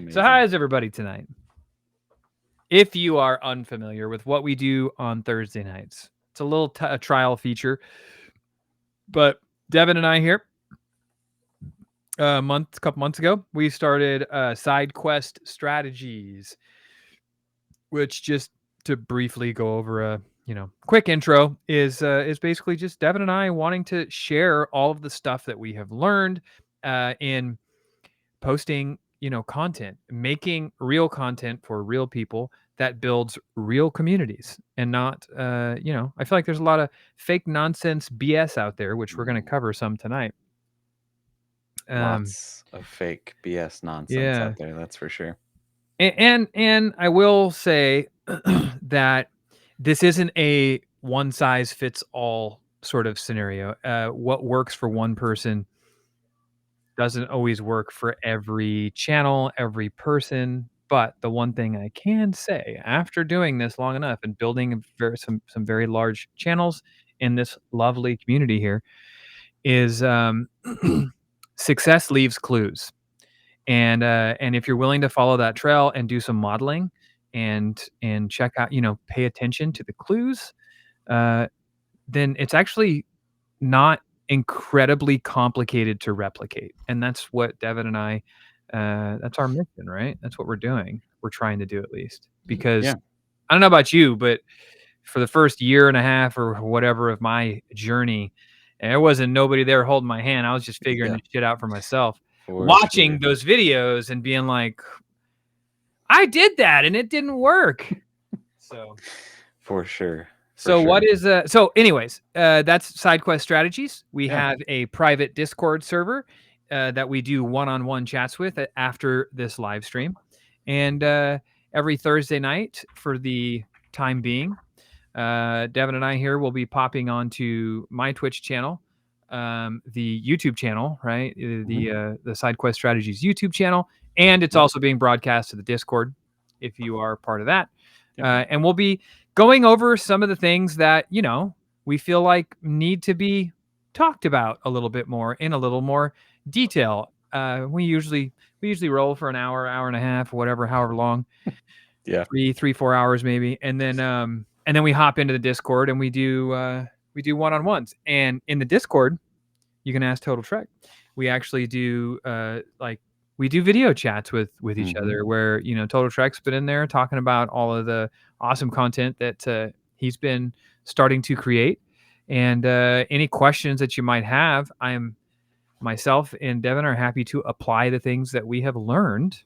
So how is everybody tonight? If you are unfamiliar with what we do on Thursday nights, it's a little a trial feature, but Devin and I here, a couple months ago, we started SideQuest Strategies, which, just to briefly go over a quick intro, is basically just Devin and I wanting to share all of the stuff that we have learned in posting content, making real content for real people that builds real communities, and not I feel like there's a lot of fake nonsense BS out there, which we're going to cover some tonight. Lots of fake BS nonsense out there, that's for sure. And I will say that this isn't a one size fits all sort of scenario. What works for one person doesn't always work for every channel, every person. But the one thing I can say, after doing this long enough and building some very large channels in this lovely community here, is success leaves clues. And if you're willing to follow that trail and do some modeling and check out, pay attention to the clues, then it's actually not incredibly complicated to replicate. And that's what Devin and I, that's our mission, right? That's what we're doing. We're trying to do, at least, because I don't know about you, but for the first year and a half or whatever of my journey, there wasn't nobody there holding my hand. I was just figuring this shit out for myself, watching those videos and being like, I did that and it didn't work. So for sure. So what is so anyways, that's SideQuest Strategies. We have a private Discord server that we do one-on-one chats with after this live stream. And every Thursday night for the time being, Devin and I here will be popping onto my Twitch channel, the YouTube channel, right? The SideQuest Strategies YouTube channel, and it's also being broadcast to the Discord if you are part of that. And we'll be going over some of the things that we feel like need to be talked about a little bit more in a little more detail. We usually roll for an hour and a half, whatever, however long. 3-4 hours maybe, and then we hop into the Discord and we do one-on-ones. And in the Discord, you can ask Total Trek. We actually do we do video chats with each other, where Total Trek's been in there talking about all of the awesome content that he's been starting to create, and any questions that you might have, myself and Devin are happy to apply the things that we have learned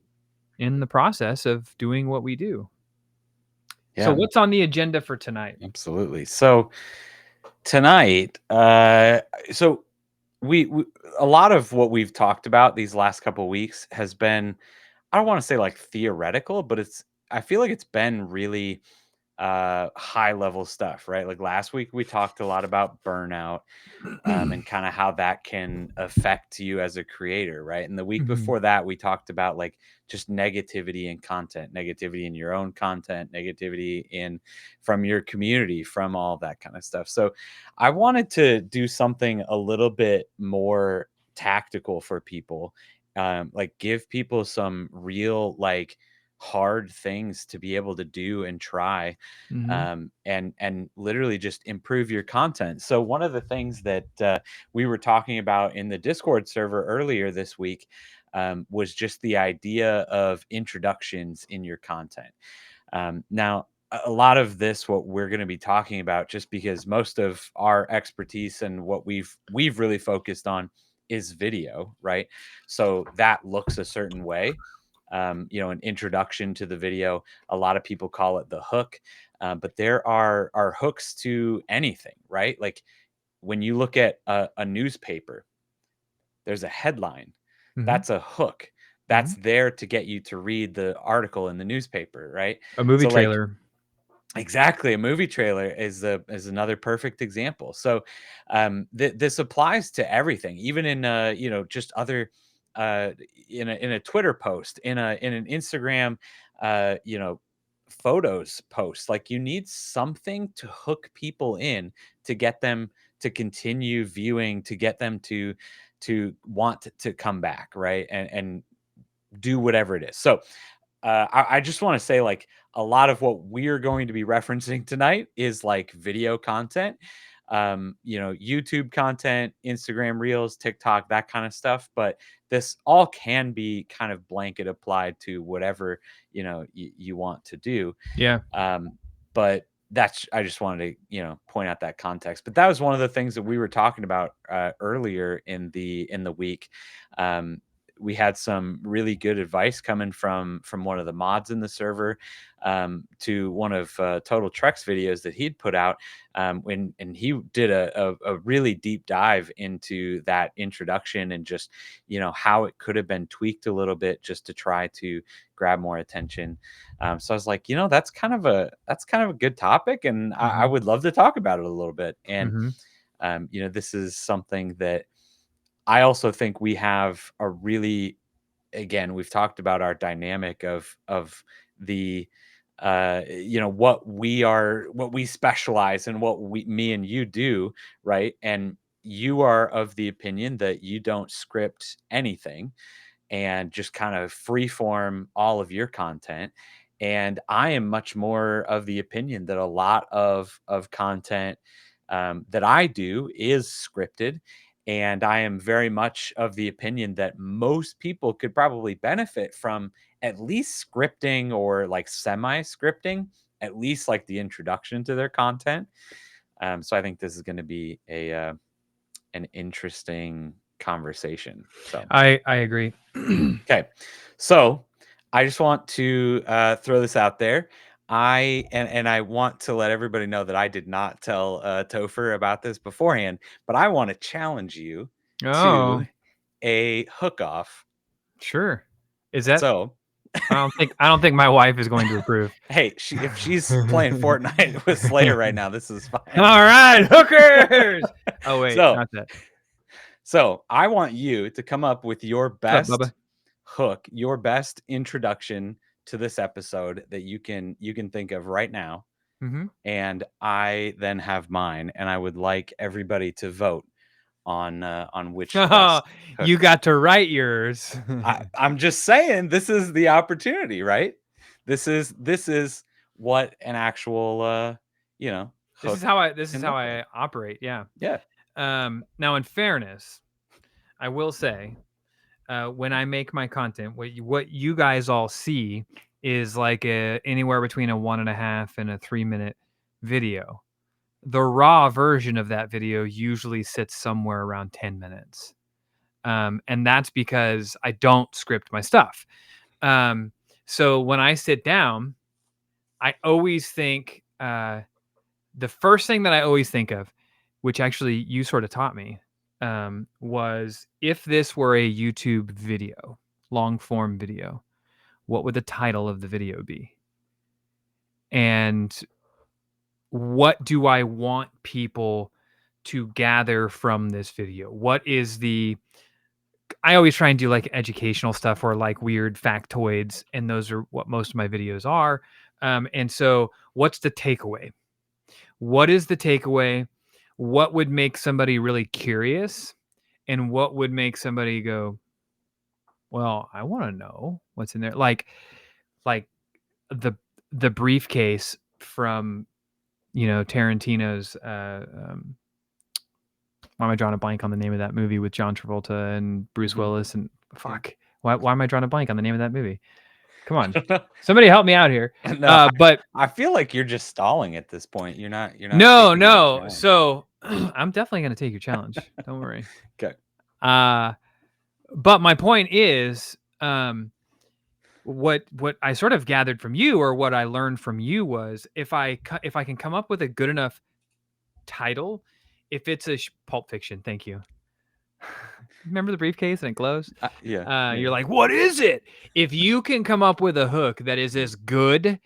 in the process of doing what we do. So what's on the agenda for tonight? Absolutely. So tonight, so we a lot of what we've talked about these last couple of weeks has been, I don't want to say like theoretical, but I feel like it's been really high level stuff, right? Like last week we talked a lot about burnout and kind of how that can affect you as a creator, right? And the week before that we talked about like just negativity in content, negativity in your own content, negativity from your community, from all that kind of stuff. So I wanted to do something a little bit more tactical for people, like give people some real like hard things to be able to do and try, and literally just improve your content. So one of the things that we were talking about in the Discord server earlier this week was just the idea of introductions in your content. Now, a lot of this, what we're going to be talking about, just because most of our expertise and what we've really focused on is video, right? So that looks a certain way. An introduction to the video. A lot of people call it the hook, but there are hooks to anything, right? Like when you look at a newspaper, there's a headline. That's a hook. That's there to get you to read the article in the newspaper, right? A movie So like, trailer. exactly, a movie trailer is another perfect example. So this applies to everything, even in just other in a Twitter post, in an Instagram photos post. Like you need something to hook people in, to get them to continue viewing, to get them to want to come back, right? And do whatever it is. So I just want to say, like, a lot of what we're going to be referencing tonight is like video content, YouTube content, Instagram Reels, TikTok, that kind of stuff. But this all can be kind of blanket applied to whatever you want to do. Yeah. But I just wanted to point out that context. But that was one of the things that we were talking about earlier in the week. We had some really good advice coming from one of the mods in the server, to one of Total Trek's videos that he'd put out, and he did a really deep dive into that introduction and just how it could have been tweaked a little bit just to try to grab more attention. So I was like, that's kind of a good topic, and I would love to talk about it a little bit. And this is something that I also think we have a really, again, we've talked about our dynamic of the what we specialize in, what me and you do, right? And you are of the opinion that you don't script anything and just kind of freeform all of your content. And I am much more of the opinion that a lot of content that I do is scripted. And I am very much of the opinion that most people could probably benefit from at least scripting, or like semi scripting, at least like the introduction to their content. So I think this is going to be an interesting conversation. So I agree. okay, so I just want to throw this out there. I want to let everybody know that I did not tell Topher about this beforehand, but I want to challenge you to Oh, a hook off. sure. Is that? So, I don't think my wife is going to approve. hey, if she's playing Fortnite with Slayer right now, this is fine. All right, hookers. Oh wait, So, not that. so I want you to come up with your What's up, best Bubba? hook, your best introduction to this episode that you can think of right now. Mm-hmm. And I then have mine, and I would like everybody to vote on which Oh, best hook. you got to write yours. I'm just saying, this is the opportunity, right? This is what an actual This is hook how can look I like. operate. Yeah. Yeah. Now, in fairness, I will say, when I make my content, what you guys all see is like anywhere between a 1.5 and a 3 minute video. The raw version of that video usually sits somewhere around 10 minutes. And that's because I don't script my stuff. So when I sit down, I always think, the first thing that I always think of, which actually you sort of taught me, was if this were a YouTube video, long form video, what would the title of the video be? And what do I want people to gather from this video? What is I always try and do like educational stuff or like weird factoids, and those are what most of my videos are. And so, what's the takeaway? What is the takeaway? What would make somebody really curious? And what would make somebody go, well, I want to know what's in there? Like the briefcase from Tarantino's why am I drawing a blank on the name of that movie with John Travolta and Bruce Willis and fuck. Why am I drawing a blank on the name of that movie? Come on. Somebody help me out here. No, But I feel like you're just stalling at this point. You're not no, taking my no. challenge. So I'm definitely going to take your challenge. Don't worry. Okay. But my point is, what I sort of gathered from you, or what I learned from you, was if I can come up with a good enough title, if it's a Pulp Fiction, thank you. Remember the briefcase and it glows? Yeah. You're like, what is it? If you can come up with a hook that is as good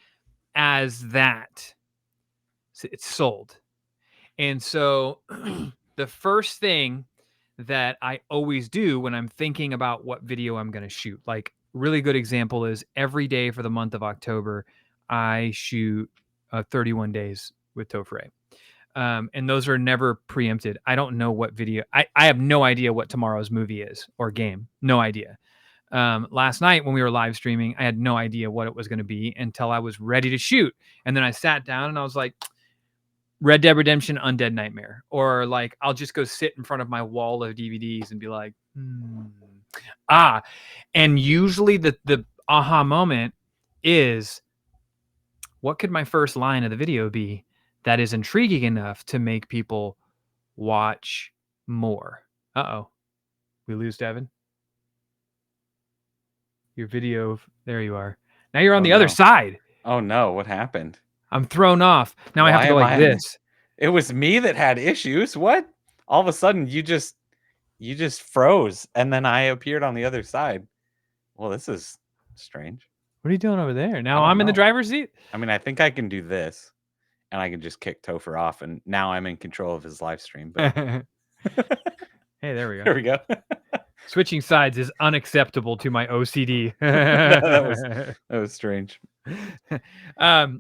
as that, it's sold. And so the first thing that I always do when I'm thinking about what video I'm going to shoot, like really good example is every day for the month of October, I shoot 31 days with Tofre. And those are never preempted. I don't know what video. I have no idea what tomorrow's movie is or game. No idea. Last night when we were live streaming, I had no idea what it was going to be until I was ready to shoot. And then I sat down and I was like, Red Dead Redemption, Undead Nightmare. Or like, I'll just go sit in front of my wall of DVDs and be like, and usually the aha moment is, what could my first line of the video be that is intriguing enough to make people watch more? Uh-oh. We lose Devin. Your video, there you are. Now you're on the other side. Oh no, what happened? I'm thrown off. Now I have to go like this. It was me that had issues. What? All of a sudden you just froze and then I appeared on the other side. Well, this is strange. What are you doing over there? Now I'm in the driver's seat? I mean, I think I can do this and I can just kick Topher off and now I'm in control of his live stream. But hey, there we go. There we go. Switching sides is unacceptable to my OCD. that was strange.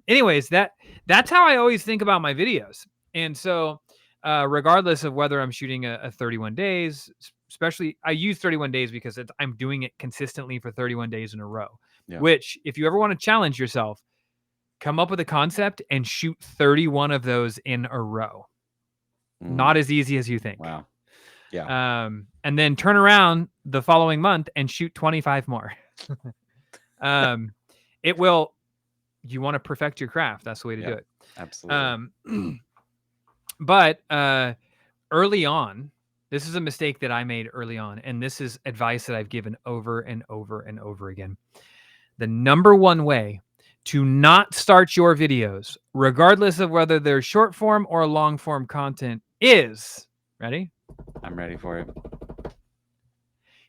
Anyways, that's how I always think about my videos. And so regardless of whether I'm shooting a 31 days, especially I use 31 days because I'm doing it consistently for 31 days in a row, which if you ever want to challenge yourself, come up with a concept and shoot 31 of those in a row. Not as easy as you think. Wow. Yeah. And then turn around the following month and shoot 25 more. It will, you want to perfect your craft. That's the way to do it. Absolutely. But early on, this is a mistake that I made early on. And this is advice that I've given over and over and over again. The number one way to not start your videos, regardless of whether they're short form or long form content, is, ready? I'm ready for it.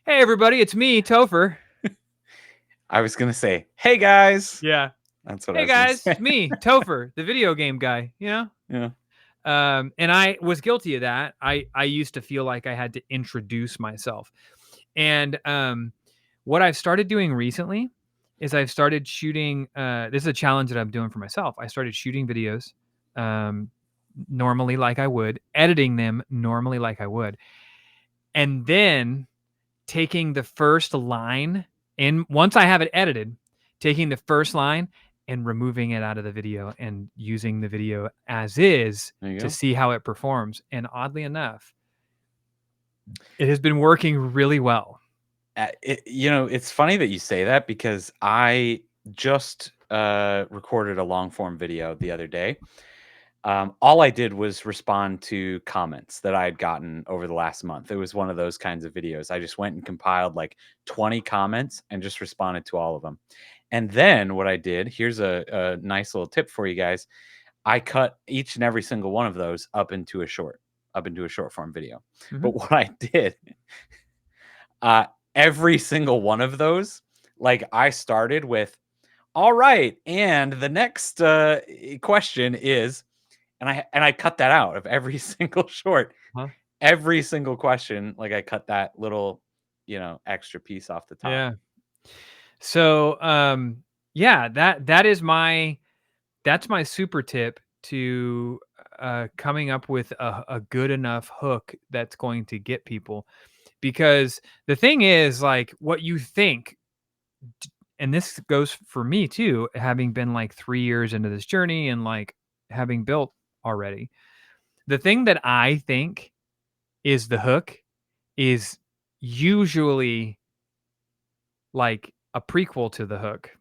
Hey, everybody, it's me, Topher. I was going to say, hey, guys. Yeah. That's what hey, guys, it's me, Topher, the video game guy, you know? Yeah. And I was guilty of that. I used to feel like I had to introduce myself. And what I've started doing recently is I've started shooting, this is a challenge that I'm doing for myself. I started shooting videos normally like I would, editing them normally like I would, and then taking the first line, and once I have it edited, taking the first line and removing it out of the video and using the video as is to see how it performs. And oddly enough, it has been working really well. It's funny that you say that because I just recorded a long form video the other day. All I did was respond to comments that I had gotten over the last month. It was one of those kinds of videos. I just went and compiled like 20 comments and just responded to all of them. And then what I did, here's a nice little tip for you guys. I cut each and every single one of those up into a short form video. But what I did, every single one of those, like I started with, all right, and the next question is, and I cut that out of every single short. Every single question, like I cut that little, extra piece off the top. Yeah. So, that's my super tip to coming up with a good enough hook that's going to get people. Because the thing is, like, what you think, and this goes for me too, having been like 3 years into this journey and like having built already, the thing that I think is the hook is usually like a prequel to the hook.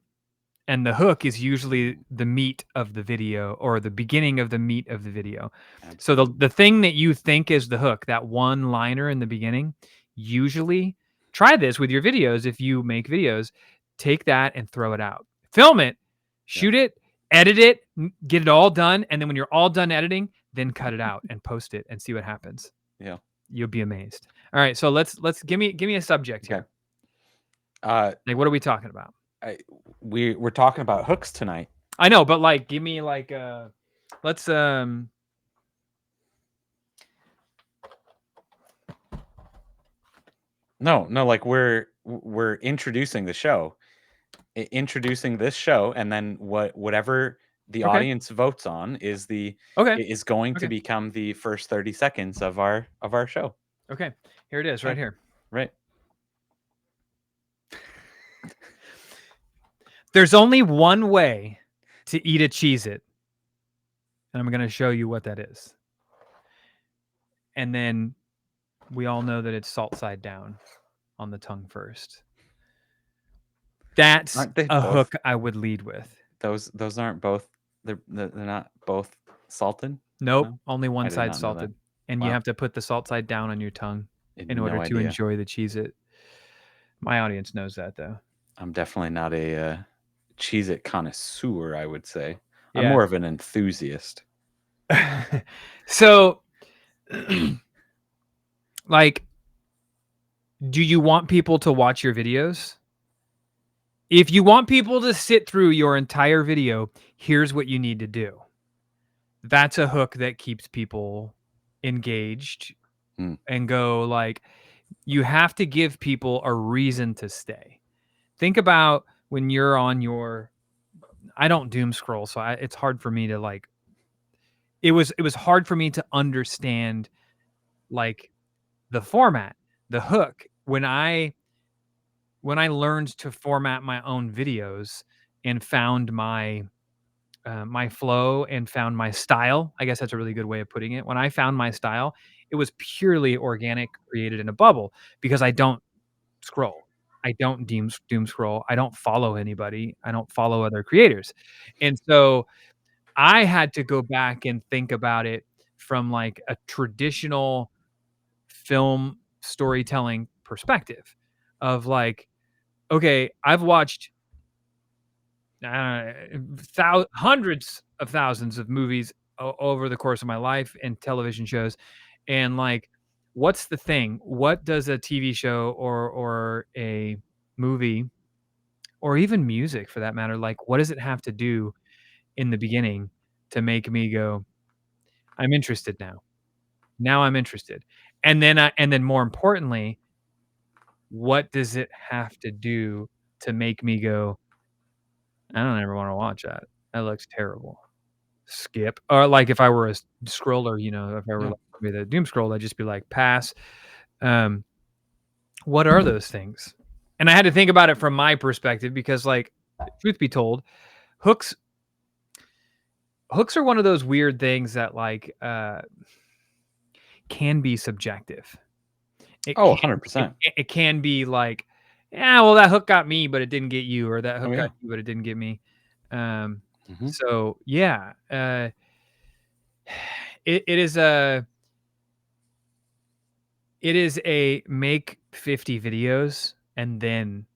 And the hook is usually the meat of the video or the beginning of the meat of the video. Absolutely. So the thing that you think is the hook, that one liner in the beginning, usually try this with your videos. If you make videos, take that and throw it out. Film it, shoot it, edit it, get it all done. And then when you're all done editing, then cut it out and post it and see what happens. Yeah. You'll be amazed. All right. So let's give me a subject here. Like, what are we talking about? We're talking about hooks tonight. I know, but like, give me like let's no, like we're introducing the show, introducing this show, and then whatever the audience votes on is going to become the first 30 seconds of our show. Okay, here it is, right here. Right. There's only one way to eat a Cheez-It, and I'm gonna show you what that is. And then we all know that it's salt side down on the tongue first. That's Aren't they a both? hook I would lead with. Those aren't both. They're not both salted. Nope, No, only I one did side not know that. salted, and you Wow, have to put the salt side down on your tongue in order no to idea. enjoy the Cheez-It. My audience knows that, though. I'm definitely not a Cheez-It connoisseur. I would say I'm Yeah. more of an enthusiast. So, like, do you want people to watch your videos? If you want people to sit through your entire video, here's what you need to do. That's a hook that keeps people engaged Mm. and go like, you have to give people a reason to stay. Think about when you're on your I don't doom scroll, so it's hard for me to like it was hard for me to understand like the format, the hook when I learned to format my own videos and found my flow and found my style. I guess that's a really good way of putting it. When I found my style, it was purely organic, created in a bubble because I don't scroll. I don't doom scroll. I don't follow anybody. I don't follow other creators. And so I had to go back and think about it from like a traditional film storytelling perspective of like, okay, I've watched hundreds of thousands of movies over the course of my life and television shows, and like, what's the thing? What does a TV show or a movie or even music for that matter, like, what does it have to do in the beginning to make me go, I'm interested now. Now I'm interested, and then more importantly, what does it have to do to make me go, I don't ever want to watch that. That looks terrible. Skip. Or like if I were a scroller, if I were Yeah. like with a doom scroll, I'd just be like, pass. Um, what are those things? And I had to think about it from my perspective because, like, truth be told, hooks hooks are one of those weird things that like can be subjective. It Oh, can it, 100%. it can be like, yeah, well, that hook got me, but it didn't get you, or that Oh hook got yeah. you, but it didn't get me. Um, Hmm. so yeah, it is a make 50 videos and then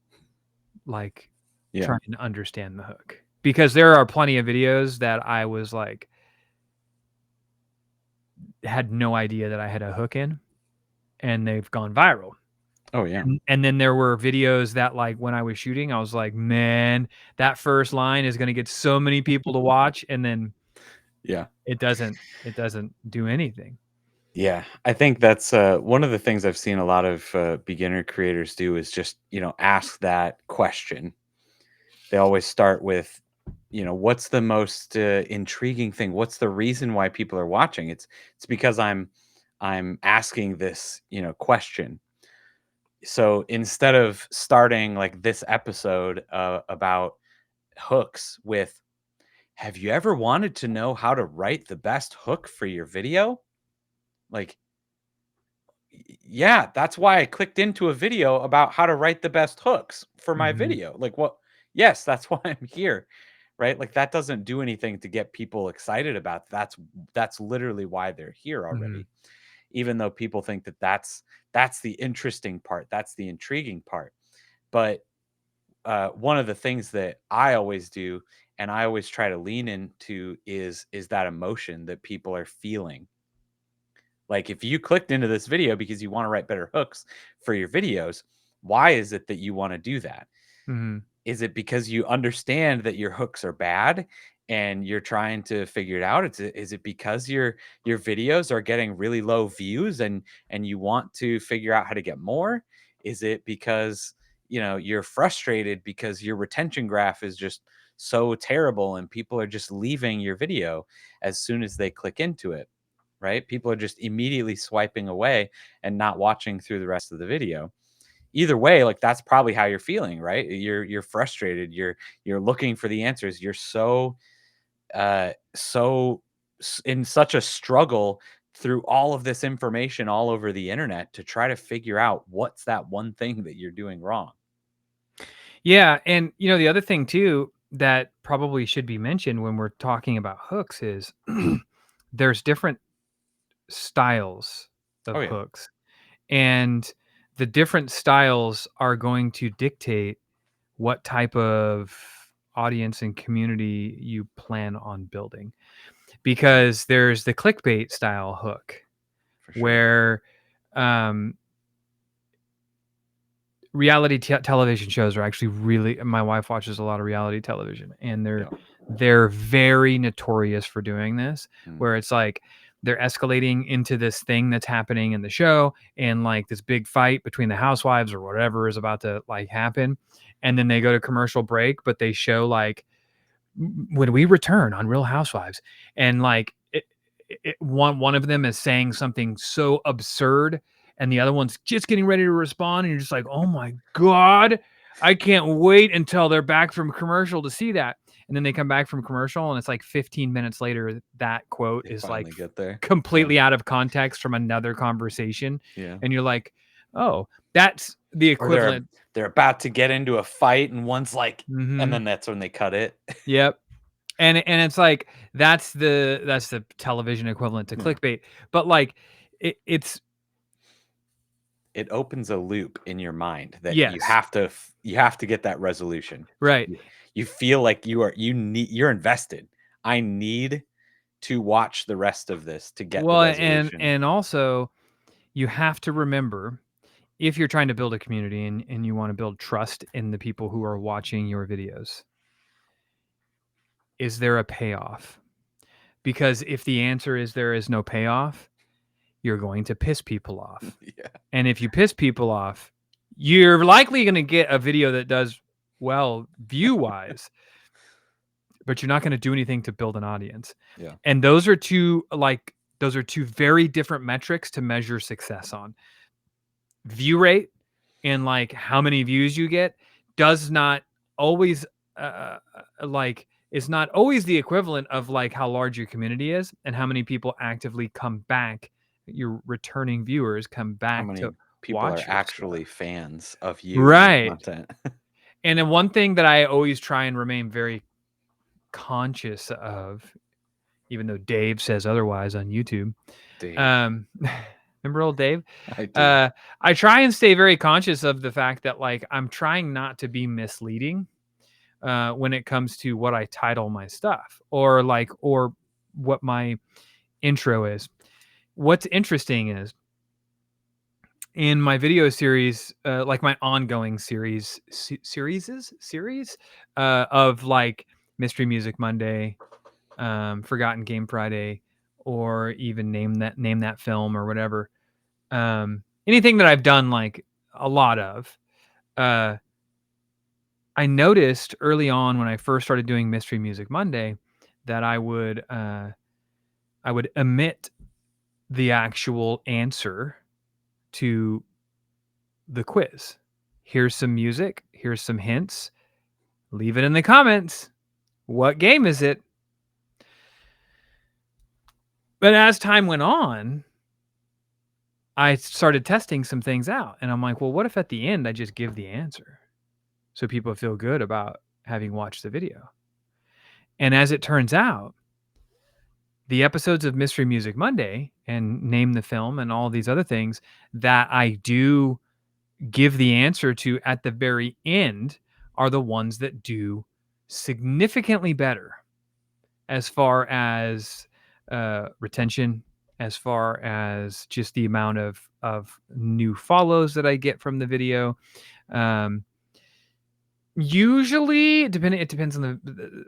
like Yeah. trying to understand the hook because there are plenty of videos that I was like had no idea that I had a hook in and they've gone viral. Oh yeah. And then there were videos that like when I was shooting, I was like, man, that first line is going to get so many people to watch, and then Yeah. it doesn't do anything. Yeah, I think that's one of the things I've seen a lot of beginner creators do is just ask that question. They always start with, what's the most intriguing thing? What's the reason why people are watching? It's because I'm asking this question. So instead of starting like this episode about hooks with, have you ever wanted to know how to write the best hook for your video? Like, yeah, that's why I clicked into a video about how to write the best hooks for my Mhm, video. Like, what? Yes, that's why I'm here, right? Like that doesn't do anything to get people excited about. That's literally why they're here mhm, already. Even though people think that that's the interesting part, that's the intriguing part. But one of the things that I always do, and I always try to lean into, is that emotion that people are feeling. Like, if you clicked into this video because you wanna write better hooks for your videos, why is it that you wanna do that? mhm, Is it because you understand that your hooks are bad and you're trying to figure it out? Is it because your videos are getting really low views and you want to figure out how to get more? Is it because, you're frustrated because your retention graph is just so terrible and people are just leaving your video as soon as they click into it, right? People are just immediately swiping away and not watching through the rest of the video. either way, like that's probably how you're feeling, right? You're frustrated. You're looking for the answers. You're in such a struggle through all of this information all over the internet to try to figure out what's that one thing that you're doing wrong. Yeah, and the other thing too that probably should be mentioned when we're talking about hooks is there's different styles Oh of yeah, hooks, and the different styles are going to dictate what type of audience and community you plan on building. yeah, Because there's the clickbait style hook for sure. where um, reality television shows are actually really, my wife watches a lot of reality television, and they're Yeah. they're very notorious for doing this, Mm. where it's like they're escalating into this thing that's happening in the show, and like this big fight between the housewives or whatever is about to like happen, and then they go to commercial break, but they show like when we return on Real Housewives, and like one of them is saying something so absurd, and the other one's just getting ready to respond, and you're just like, oh my god, I can't wait until they're back from commercial to see that. And then they come back from commercial, and it's like 15 minutes later that quote They is like finally get there. Yeah. completely out of context from another conversation, Yeah. and you're like, oh, that's the Or they're equivalent. they're about to get into a fight and one's like, and Hmm. then that's when they cut it. Yep. And it's like that's the television equivalent to Yeah. clickbait, but like it's It opens a loop in your mind that yes, you have to get that resolution. right. You feel like you're invested. I need to watch the rest of this to get the Well, and resolution. and also you have to remember, if you're trying to build a community and you want to build trust in the people who are watching your videos, is there a payoff? Because if the answer is there is no payoff, you're going to piss people off. Yeah. And if you piss people off, you're likely going to get a video that does well view wise, but you're not going to do anything to build an audience. Yeah. And those are two very different metrics to measure success on. View rate and like how many views you get does not always like is not always the equivalent of like how large your community is and how many people actively come back, your returning viewers come How back many to people are watch your stuff. actually fans of you and your Right. content? And then one thing that I always try and remain very conscious of, even though Dave says otherwise on YouTube. Dave, Remember old Dave? I do. I try and stay very conscious of the fact that like I'm trying not to be misleading when it comes to what I title my stuff or what my intro is. What's interesting is in my video series, like my ongoing series of like Mystery Music Monday, Forgotten Game Friday, or even name that film or whatever. Anything that I've done like a lot of. I noticed early on when I first started doing Mystery Music Monday that I would omit the actual answer to the quiz. Here's some music. Here's some hints. Leave it in the comments. What game is it? But as time went on, I started testing some things out, and I'm like, well, what if at the end I just give the answer so people feel good about having watched the video? And as it turns out, the episodes of Mystery Music Monday and Name the Film and all these other things that I do give the answer to at the very end are the ones that do significantly better as far as retention, as far as just the amount of new follows that I get from the video. Um, Usually, it depends on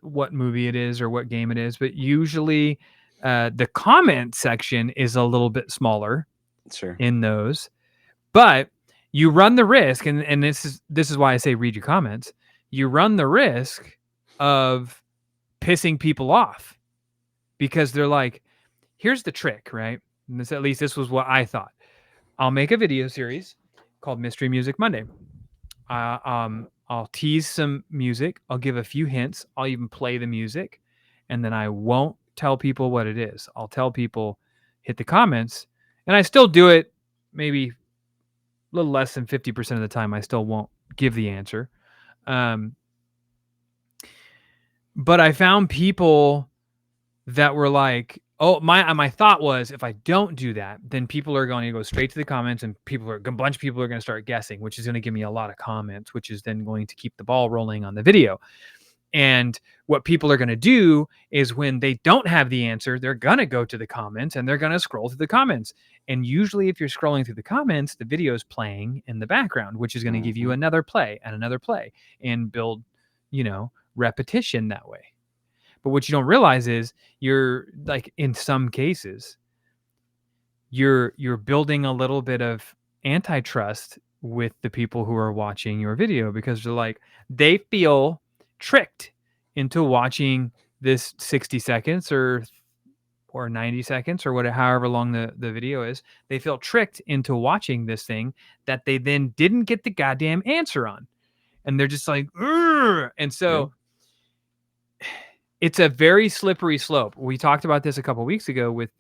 what movie it is or what game it is, but usually the comment section is a little bit smaller Sure. in those. But you run the risk, and this is why I say read your comments. You run the risk of pissing people off because they're like, here's the trick, right? And at least this was what I thought. I'll make a video series called Mystery Music Monday. I'll tease some music. I'll give a few hints. I'll even play the music, and then I won't tell people what it is. I'll tell people, hit the comments, and I still do it maybe a little less than 50% of the time. I still won't give the answer. But I found people that were like, oh, my thought was, if I don't do that, then people are going to go straight to the comments, and a bunch of people are going to start guessing, which is going to give me a lot of comments, which is then going to keep the ball rolling on the video. And what people are going to do is, when they don't have the answer, they're going to go to the comments and they're going to scroll through the comments. And usually if you're scrolling through the comments, the video is playing in the background, which is going to give you another play and build, repetition that way. But what you don't realize is, you're like, in some cases, you're building a little bit of antitrust with the people who are watching your video, because they're like, they feel tricked into watching this 60 seconds or 90 seconds or whatever, however long the video is. They feel tricked into watching this thing that they then didn't get the goddamn answer on. And they're just like, ugh! And so it's a very slippery slope. We talked about this a couple of weeks ago with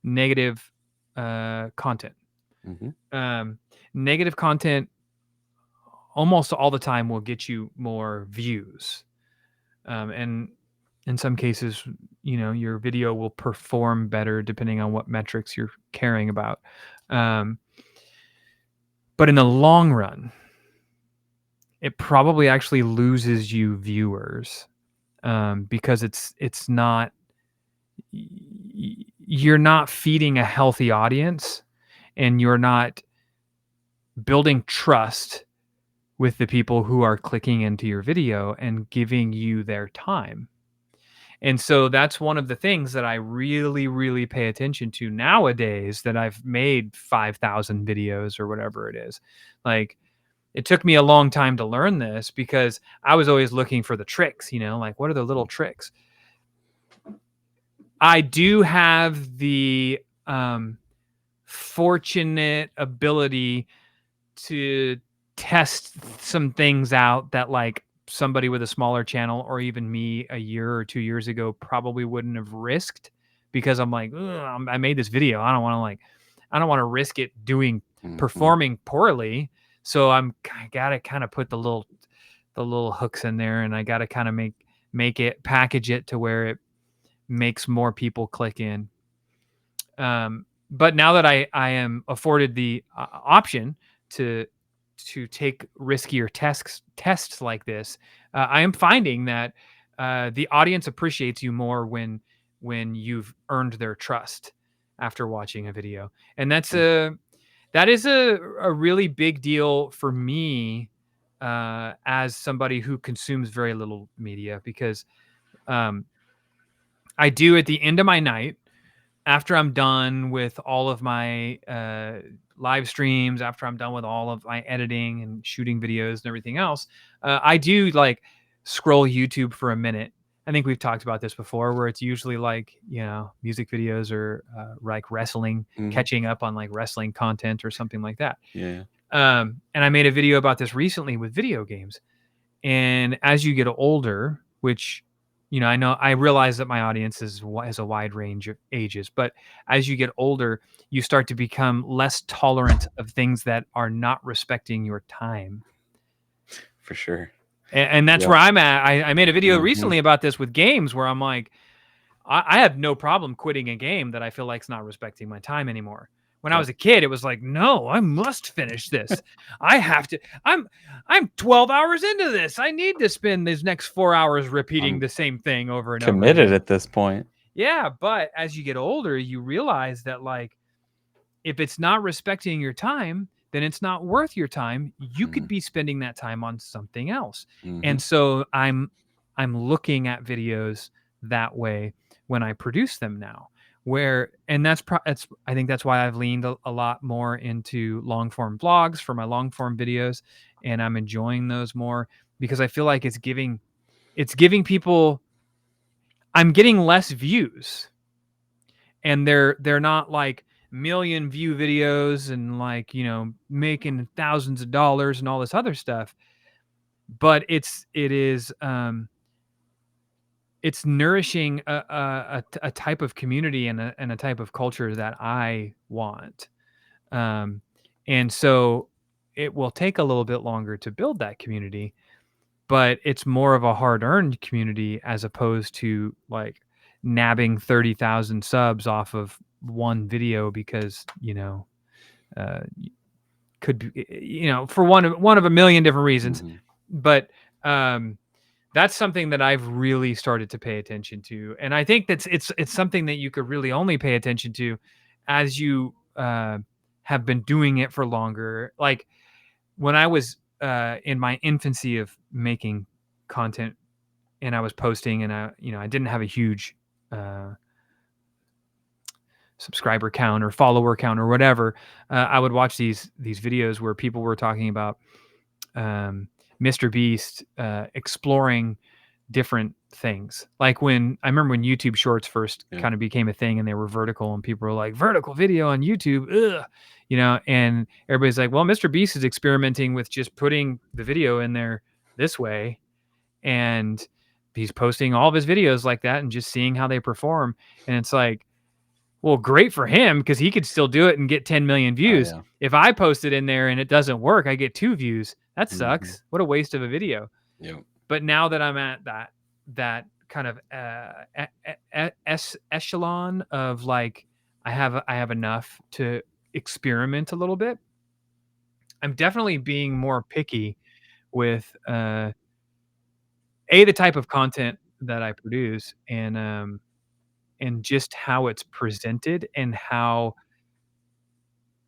negative content. Negative content almost all the time will get you more views, and in some cases, your video will perform better depending on what metrics you're caring about. But in the long run, it probably actually loses you viewers, because it's not, you're not feeding a healthy audience, and you're not building trust with the people who are clicking into your video and giving you their time. And so that's one of the things that I really, really pay attention to nowadays, that I've made 5,000 videos or whatever it is. Like, it took me a long time to learn this, because I was always looking for the tricks, like, what are the little tricks? I do have the fortunate ability to test some things out that, like, somebody with a smaller channel, or even me a year or 2 years ago, probably wouldn't have risked, because I'm like, I made this video. I don't want to risk it performing poorly. So I gotta kind of put the little hooks in there, and I gotta kind of package it to where it makes more people click in. But now that I am afforded the option to take riskier tests like this, I am finding that the audience appreciates you more when you've earned their trust after watching a video. And that is a really big deal for me, as somebody who consumes very little media, because I do, at the end of my night, after I'm done with all of my live streams, after I'm done with all of my editing and shooting videos and everything else, I do, like, scroll YouTube for a minute. I think we've talked about this before, where it's usually like, music videos, or like wrestling, catching up on like wrestling content or something like that. Yeah. And I made a video about this recently with video games. And as you get older, which, I realize that my audience has a wide range of ages, but as you get older, you start to become less tolerant of things that are not respecting your time. For sure. And that's where I'm at. I made a video recently about this with games, where I'm like, I have no problem quitting a game that I feel like is not respecting my time anymore. When I was a kid, it was like, no, I must finish this. I have to. I'm 12 hours into this. I need to spend these next 4 hours repeating the same thing over and over. Committed at this point. Yeah, but as you get older, you realize that, like, if it's not respecting your time, then it's not worth your time. You could be spending that time on something else. And so I'm looking at videos that way when I produce them now. I think that's why I've leaned a lot more into long form vlogs for my long form videos, and I'm enjoying those more, because I feel like it's giving people, I'm getting less views, and they're not like million view videos and like, making thousands of dollars and all this other stuff. But it's nourishing a type of community and a type of culture that I want. Um, and so it will take a little bit longer to build that community, but it's more of a hard-earned community as opposed to like nabbing 30,000 subs off of one video because, uh, could be, for one of a million different reasons. Mhm. But that's something that I've really started to pay attention to, and I think it's something that you could really only pay attention to as you have been doing it for longer. Like when I was in my infancy of making content and I was posting, and I didn't have a huge uh, subscriber count or follower count or whatever. I would watch these videos where people were talking about Mr. Beast exploring different things. Like I remember when YouTube Shorts first Yeah. kind of became a thing and they were vertical and people were like, vertical video on YouTube, ugh, and everybody's like, well, Mr. Beast is experimenting with just putting the video in there this way. And he's posting all of his videos like that and just seeing how they perform. And it's like, well, great for him because he could still do it and get 10 million Oh, views. yeah. If I post it in there and it doesn't work, I get 2 views. That Mhm. sucks. What a waste of a video. Yep. But now that I'm at that kind of echelon of like I have enough to experiment a little bit, I'm definitely being more picky with the type of content that I produce and just how it's presented and how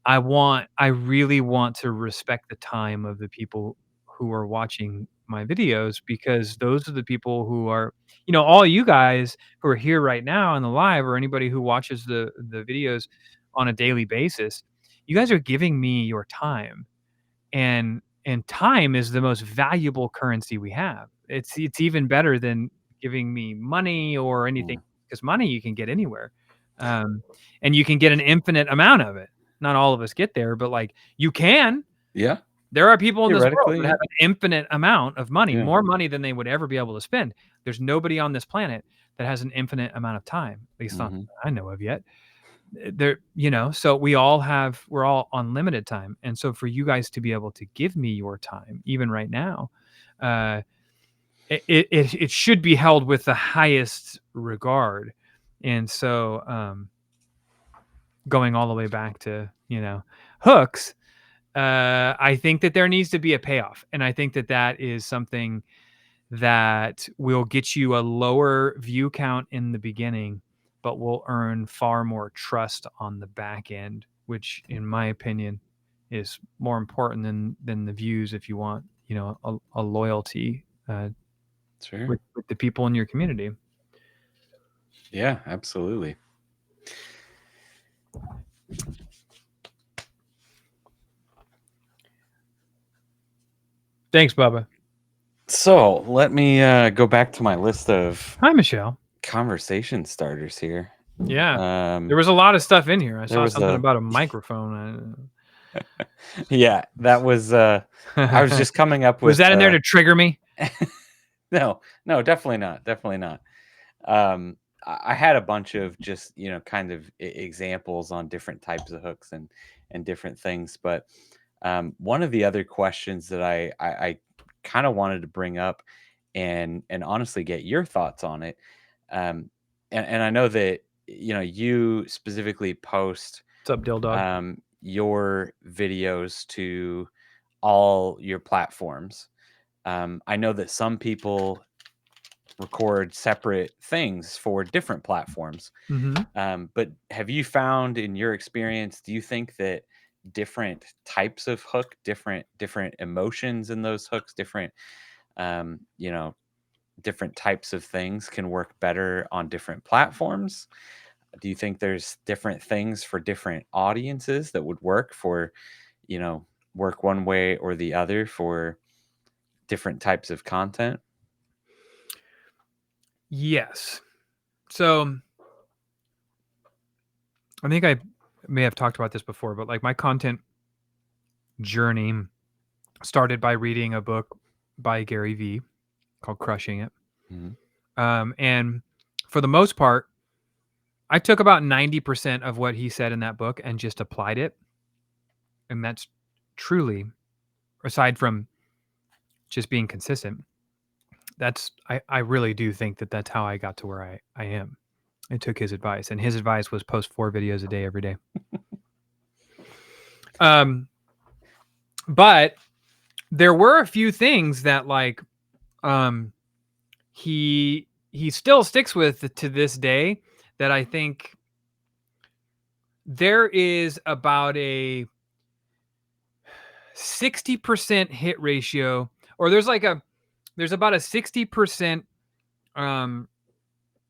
I really want to respect the time of the people who are watching my videos because those are the people who are, all you guys who are here right now on the live or anybody who watches the videos on a daily basis, you guys are giving me your time. And time is the most valuable currency we have. It's even better than giving me money or anything Mm. because money you can get anywhere. Um, and you can get an infinite amount of it. Not all of us get there, but like you can. Yeah. There are people in this world Theoretically, that yeah. have an infinite amount of money, Yeah. more money than they would ever be able to spend. There's nobody on this planet that has an infinite amount of time, at least not Mhm. that I know of yet. So we're all on limited time. And so for you guys to be able to give me your time, even right now, uh, it should be held with the highest regard. And so, going all the way back to, hooks, I think that there needs to be a payoff. And I think that that is something that will get you a lower view count in the beginning, but will earn far more trust on the back end, which, in my opinion, is more important than the views. If you want, a loyalty Sure. with the people in your community. Yeah, absolutely. Thanks, Bubba. So let me go back to my list of Hi, Michelle. conversation starters here. Yeah, there was a lot of stuff in here. I There saw was something about a microphone. yeah, that was I was just coming up Was with that in there to trigger me? no, definitely not. Definitely not. I had a bunch of just, kind of examples on different types of hooks and different things, but one of the other questions that I kind of wanted to bring up and honestly get your thoughts on it. Um, and I know that you specifically post What's up, Dill Dog? your videos to all your platforms. I know that some people record separate things for different platforms. Mm-hmm. But have you found in your experience, do you think that different types of hook, different emotions in those hooks, different um, you know, different types of things can work better on different platforms? Do you think there's different things for different audiences that would work for, work one way or the other for different types of content? Yes. So I think I may have talked about this before, but like my content journey started by reading a book by Gary Vee called Crushing It. And for the most part, I took about 90% of what he said in that book and just applied it. And that's truly, aside from just being consistent, I really do think that that's how I got to where I am. I took his advice, and his advice was post 4 videos a day every day. But there were a few things that like he still sticks with to this day that I think there is about a 60% hit ratio, or there's about a 60%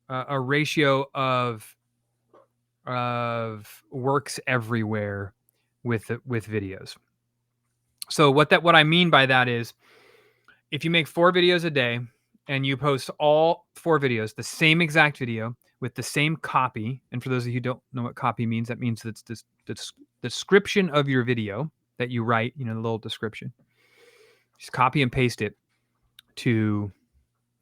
a ratio of works everywhere with videos. So what I mean by that is, if you make 4 videos a day and you post all 4 videos, the same exact video with the same copy, and for those of you who don't know what copy means, that means that's this description of your video that you write, the little description. Just copy and paste it to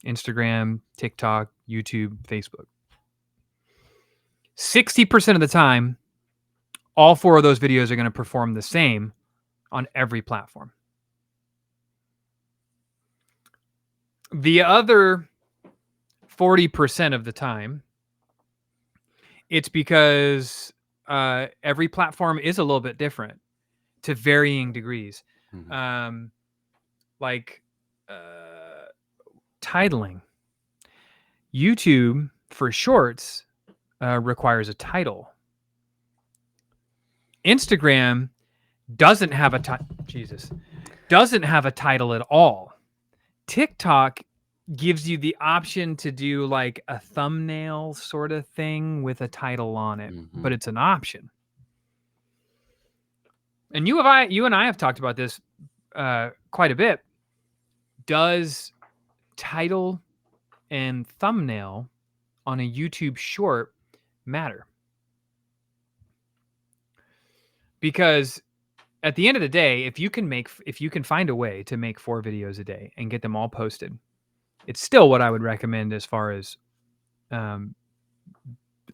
Instagram, TikTok, YouTube, Facebook. 60% of the time, all 4 of those videos are going to perform the same on every platform. The other 40% of the time, it's because every platform is a little bit different to varying degrees. Like titling. YouTube for shorts requires a title. Instagram doesn't have a doesn't have a title at all. TikTok gives you the option to do like a thumbnail sort of thing with a title on it, but it's an option. And you and I have talked about this quite a bit. Does title and thumbnail on a YouTube short matter? Because at the end of the day, if you can find a way to make 4 videos a day and get them all posted, it's still what I would recommend as far as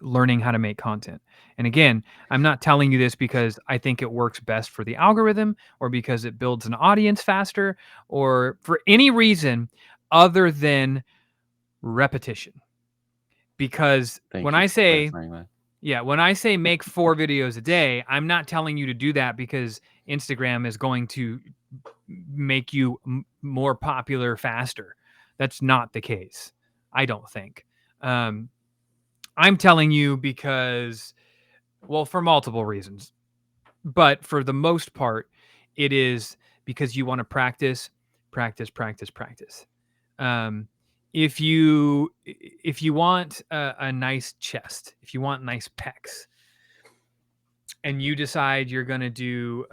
learning how to make content. And again, I'm not telling you this because I think it works best for the algorithm or because it builds an audience faster or for any reason other than repetition. Because when I say make 4 videos a day, I'm not telling you to do that because Instagram is going to make you more popular faster. That's not the case, I don't think. I'm telling you because, well, for multiple reasons. But for the most part, it is because you want to practice. If you want a nice chest, if you want nice pecs, and you decide you're going to do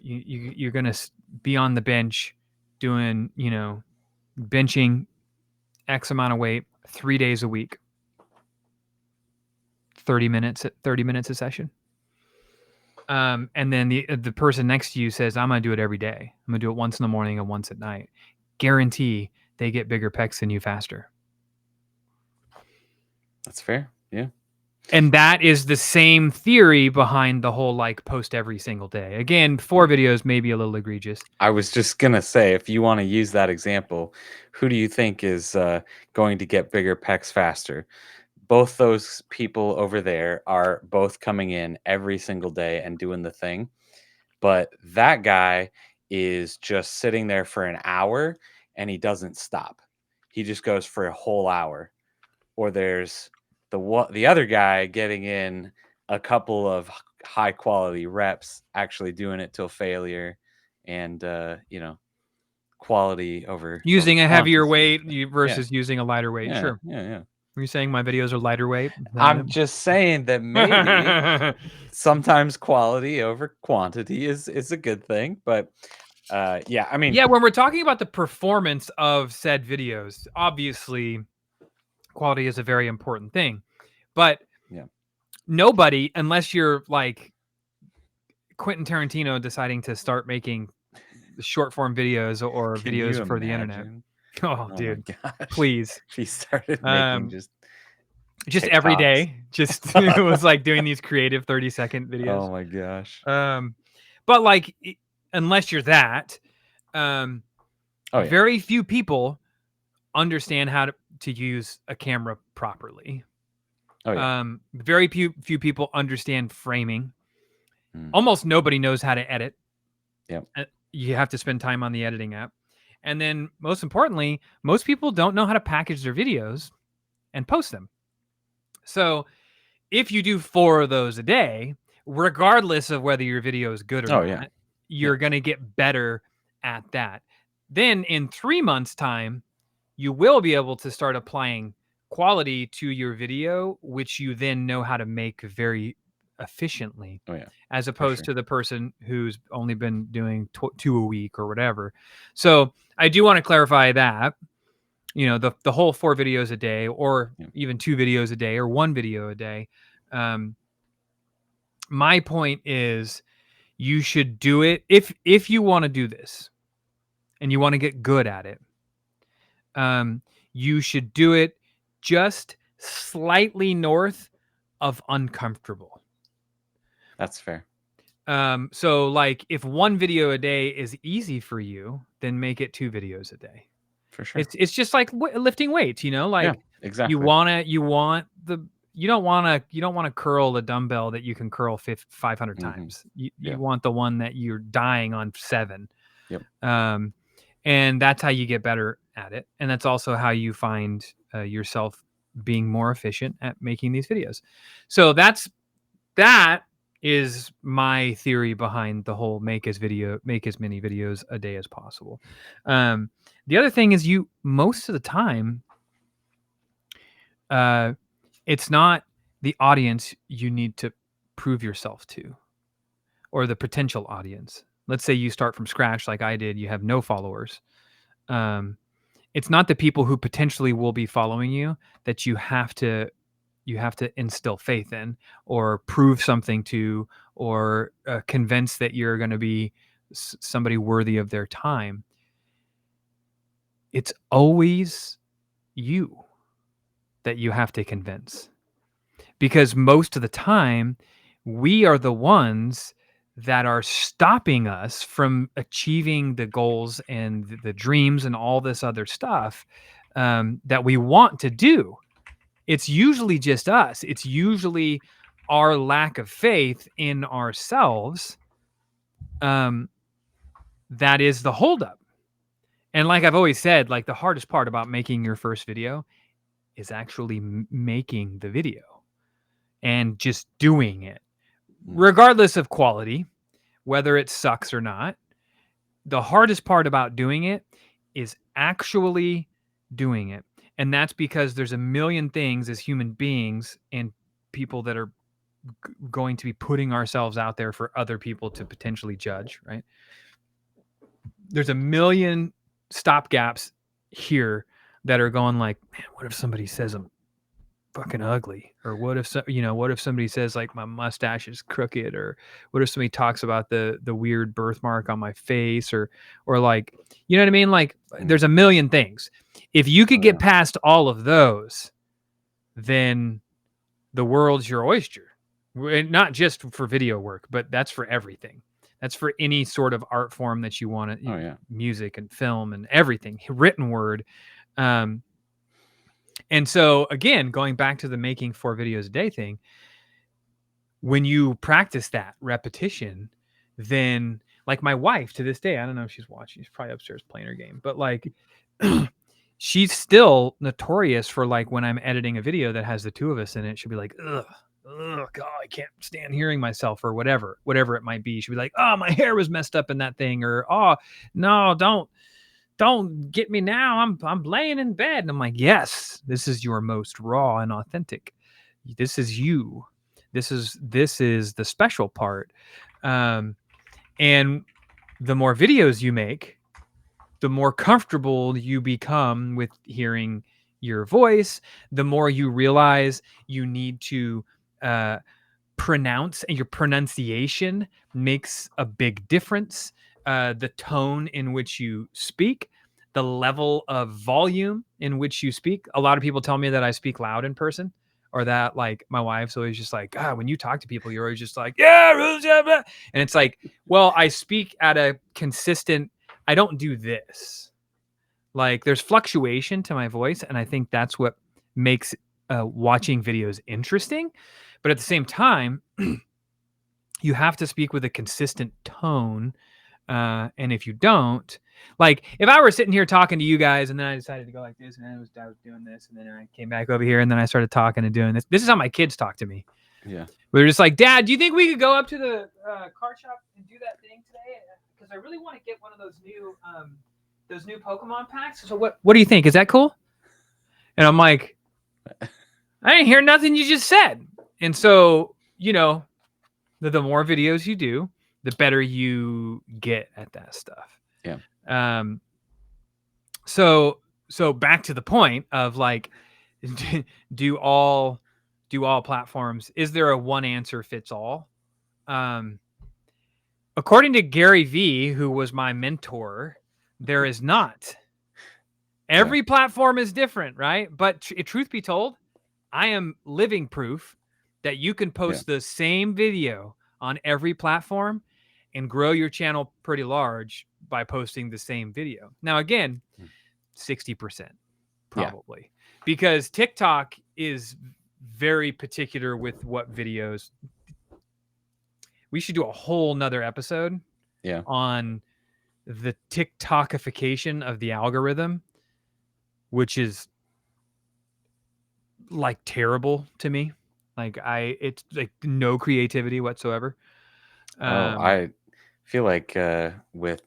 you're going to be on the bench doing, benching X amount of weight 3 days a week, 30 minutes a session. And then the person next to you says, I'm going to do it every day. I'm going to do it once in the morning and once at night. Guarantee they get bigger pecs than you faster. That's fair. Yeah. And that is the same theory behind the whole like post every single day. Again, 4 videos may be a little egregious. I was just going to say, if you want to use that example, who do you think is going to get bigger pecs faster? Both those people over there are both coming in every single day and doing the thing. But that guy is just sitting there for an hour and he doesn't stop. He just goes for a whole hour. Or there's the other guy getting in a couple of high quality reps, actually doing it till failure, and quality over using a heavier weight versus Yeah. using a lighter weight. Yeah, Sure. Yeah. Are you saying my videos are lighter weight? I'm just saying that maybe sometimes quality over quantity is a good thing, but yeah, I mean, yeah, when we're talking about the performance of said videos, obviously quality is a very important thing, but yeah, nobody, unless you're like Quentin Tarantino deciding to start making short form videos or Can videos you for the internet. imagine? Oh, Oh my dude, gosh. please. If he started making just Just every TikToks. day, just it was like doing these creative 30-second videos. Oh my gosh. But like, unless you're that, Oh yeah. very few people understand how to use a camera properly. Oh yeah. Very few people understand framing. Mm. Almost nobody knows how to edit. Yep. You have to spend time on the editing app. And then most importantly, most people don't know how to package their videos and post them. So if you do 4 of those a day, regardless of whether your video is good or Oh not, yeah. you're Yeah. going to get better at that. Then in 3 months' time, you will be able to start applying quality to your video, which you then know how to make very efficiently, Oh yeah. as For opposed sure. to the person who's only been doing 2 a week or whatever. So I do want to clarify that, the whole 4 videos a day, or Yeah. even 2 videos a day, or 1 video a day. My point is, you should do it if you want to do this and you want to get good at it. You should do it just slightly north of uncomfortable. That's fair. So like if 1 video a day is easy for you, then make it 2 videos a day. For sure. It's just like lifting weights, Yeah, like exactly. you don't want to curl a dumbbell that you can curl 500 times. You Yeah. want the one that you're dying on 7. Yep. And that's how you get better at it. And that's also how you find yourself being more efficient at making these videos. So that is my theory behind the whole make as many videos a day as possible. The other thing is, most of the time, it's not the audience you need to prove yourself to, or the potential audience. Let's say you start from scratch like I did, you have no followers. It's not the people who potentially will be following you that you have to instill faith in, or prove something to, or convince that you're going to be somebody worthy of their time. It's always you that you have to convince, because most of the time we are the ones that are stopping us from achieving the goals and the dreams and all this other stuff that we want to do. It's usually just us. It's usually our lack of faith in ourselves that is the holdup. And like I've always said, like the hardest part about making your first video is actually making the video and just doing it, regardless of quality, whether it sucks or not. The hardest part about doing it is actually doing it. And that's because there's a million things as human beings and people that are going to be putting ourselves out there for other people to potentially judge, right? There's a million stopgaps here that are going like, man, what if somebody says I'm fucking ugly? Or what if what if somebody says like my mustache is crooked? Or what if somebody talks about the weird birthmark on my face? Or like, you know what I mean? Like there's a million things. If you could get past all of those, then the world's your oyster. Not just for video work, but that's for everything. That's for any sort of art form that you want to, music and film and everything, written word. And so again, going back to the making 4 videos a day thing, when you practice that repetition, then like my wife to this day, I don't know if she's watching, she's probably upstairs playing her game, but like she's still notorious for like when I'm editing a video that has the 2 of us in it, she'll be like, ugh, God, I can't stand hearing myself, or whatever it might be. She'll be like, oh, my hair was messed up in that thing, or oh no, don't get me now. I'm laying in bed. And I'm like, yes, this is your most raw and authentic. This is you. This is the special part. And the more videos you make, the more comfortable you become with hearing your voice, the more you realize you need to pronounce, and your pronunciation makes a big difference. The tone in which you speak, the level of volume in which you speak. A lot of people tell me that I speak loud in person, or that like my wife's always just like, God, when you talk to people, you're always just like, yeah, and it's like, well, I speak at a consistent. I don't do this. Like there's fluctuation to my voice, and I think that's what makes watching videos interesting. But at the same time, you have to speak with a consistent tone. And if you don't, like if I were sitting here talking to you guys and then I decided to go like this and then I was doing this and then I came back over here and then I started talking and doing this. This is how my kids talk to me. Yeah. They're just like, Dad, do you think we could go up to the car shop and do that thing today? Because I really want to get one of those new Pokemon packs. So what do you think? Is that cool? And I'm like, I didn't hear nothing you just said. And so, you know, the more videos you do, the better you get at that stuff. Yeah. So back to the point of like, do all platforms, is there a one answer fits all? According to Gary Vee, who was my mentor, there is not. Every platform is different, right? But truth be told, I am living proof that you can post the same video on every platform and grow your channel pretty large by posting the same video. Now, again, 60% probably, because TikTok is very particular with what videos. We should do a whole nother episode on the TikTokification of the algorithm, which is like terrible to me. Like it's like no creativity whatsoever. I feel like with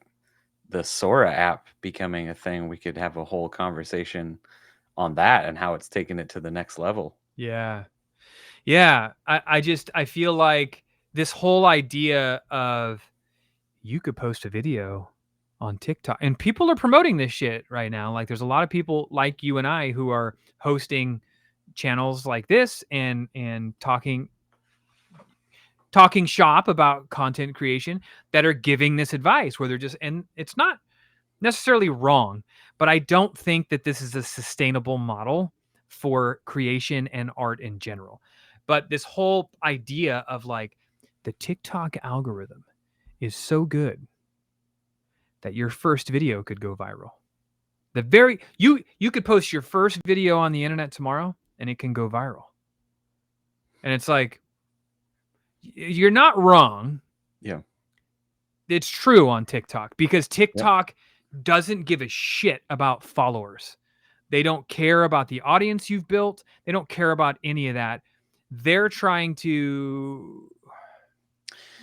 the Sora app becoming a thing, we could have a whole conversation on that and how it's taken it to the next level. Yeah. I feel like this whole idea of you could post a video on TikTok, and people are promoting this shit right now. Like there's a lot of people like you and I who are hosting channels like this and talking shop about content creation that are giving this advice where they're just, and it's not necessarily wrong, but I don't think that this is a sustainable model for creation and art in general. But this whole idea of like the TikTok algorithm is so good that your first video could go viral. You could post your first video on the internet tomorrow and it can go viral. And it's like, you're not wrong. Yeah. It's true on TikTok because TikTok doesn't give a shit about followers. They don't care about the audience you've built. They don't care about any of that. They're trying to,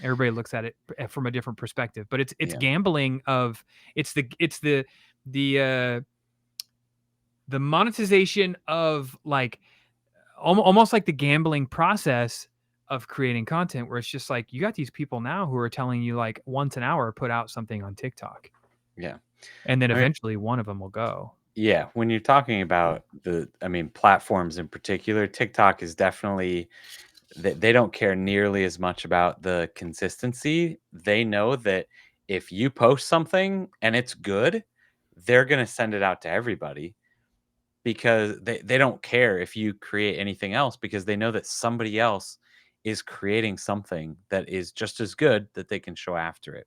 everybody looks at it from a different perspective, but it's gambling of, it's the monetization of like almost like the gambling process of creating content, where it's just like you got these people now who are telling you like once an hour put out something on TikTok. Yeah. And then eventually one of them will go. Yeah, when you're talking about platforms in particular, TikTok is definitely, they don't care nearly as much about the consistency. They know that if you post something and it's good, they're going to send it out to everybody, because they don't care if you create anything else, because they know that somebody else is creating something that is just as good that they can show after it.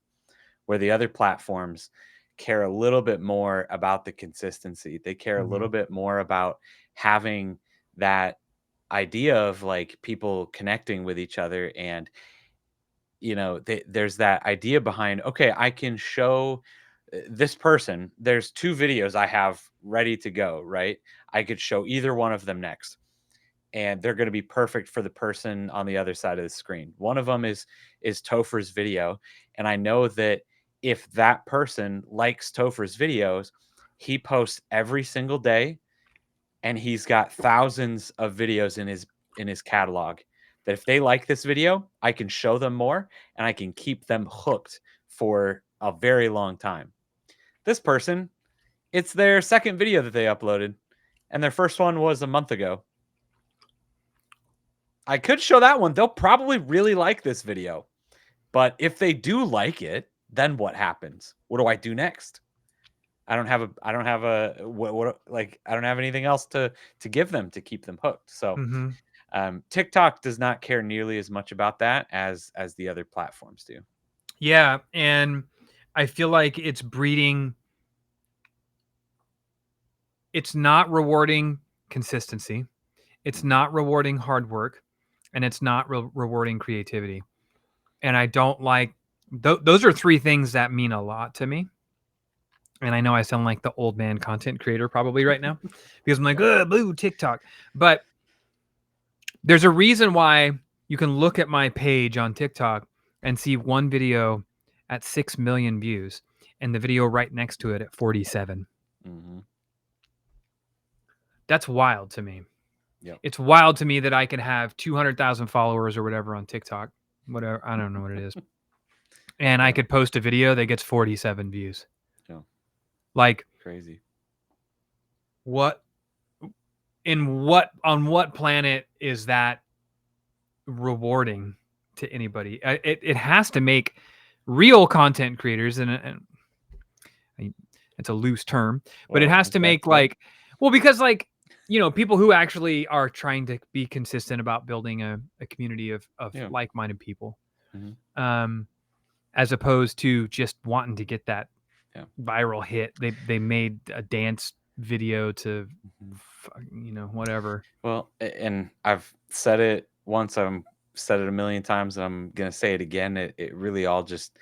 Where the other platforms care a little bit more about the consistency. They care a little bit more about having that idea of like people connecting with each other. And, there's that idea behind, okay, I can show this person, there's two videos I have ready to go, right? I could show either one of them next, and they're going to be perfect for the person on the other side of the screen. One of them is Topher's video, and I know that if that person likes Topher's videos, he posts every single day, and he's got thousands of videos in his catalog, that if they like this video, I can show them more and I can keep them hooked for a very long time. This person, it's their second video that they uploaded, and their first one was a month ago. I could show that one. They'll probably really like this video. But if they do like it, then what happens? What do I do next? I don't have anything else to give them to keep them hooked. So Mm-hmm. TikTok does not care nearly as much about that as the other platforms do. Yeah, and I feel like it's breeding. It's not rewarding consistency. It's not rewarding hard work, and it's not rewarding creativity. And I don't like those are three things that mean a lot to me. And I know I sound like the old man content creator probably right now because I'm like, boo, TikTok. But there's a reason why you can look at my page on TikTok and see one video at 6 million views and the video right next to it at 47. Mm-hmm. That's wild to me. Yep. It's wild to me that I can have 200,000 followers or whatever on TikTok. Whatever. I don't know what it is. And I could post a video that gets 47 views. Yeah. Like, crazy. On what planet is that rewarding to anybody? It has to make real content creators, and it's a loose term, but it has to make because people who actually are trying to be consistent about building a community of like-minded people, as opposed to just wanting to get that viral hit. They made a dance video to whatever. Well, and I've said it once, I've said it a million times, and I'm gonna say it again. It really all just,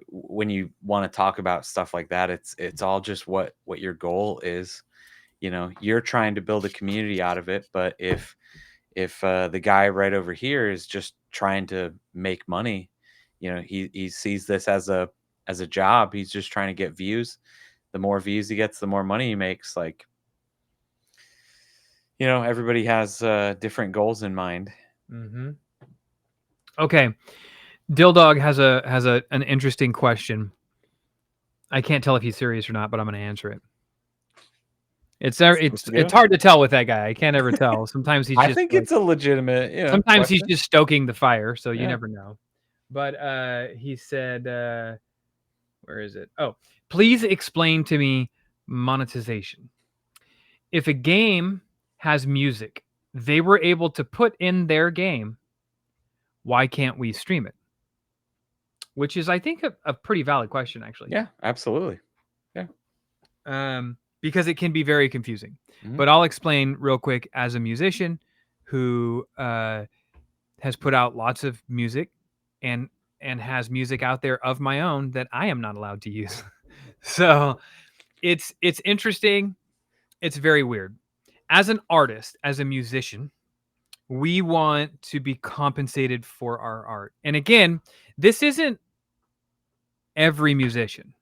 when you want to talk about stuff like that, it's all just what your goal is. You're trying to build a community out of it, but if the guy right over here is just trying to make money, he sees this as a job. He's just trying to get views. The more views he gets, the more money he makes. Like, everybody has different goals in mind. Mm-hmm. Okay, Dildog has an interesting question. I can't tell if he's serious or not, but I'm going to answer it. It's hard to tell with that guy. I can't ever tell. Sometimes he's just. I think it's a legitimate. Sometimes question. he's just stoking the fire, so you never know. But he said, "Where is it? Oh, please explain to me monetization. If a game has music they were able to put in their game, why can't we stream it?" Which is, I think, a pretty valid question, actually. Yeah, absolutely. Yeah. Because it can be very confusing. Mm-hmm. But I'll explain real quick. As a musician who has put out lots of music and has music out there of my own that I am not allowed to use. So it's interesting. It's very weird. As an artist, as a musician, we want to be compensated for our art. And again, this isn't every musician.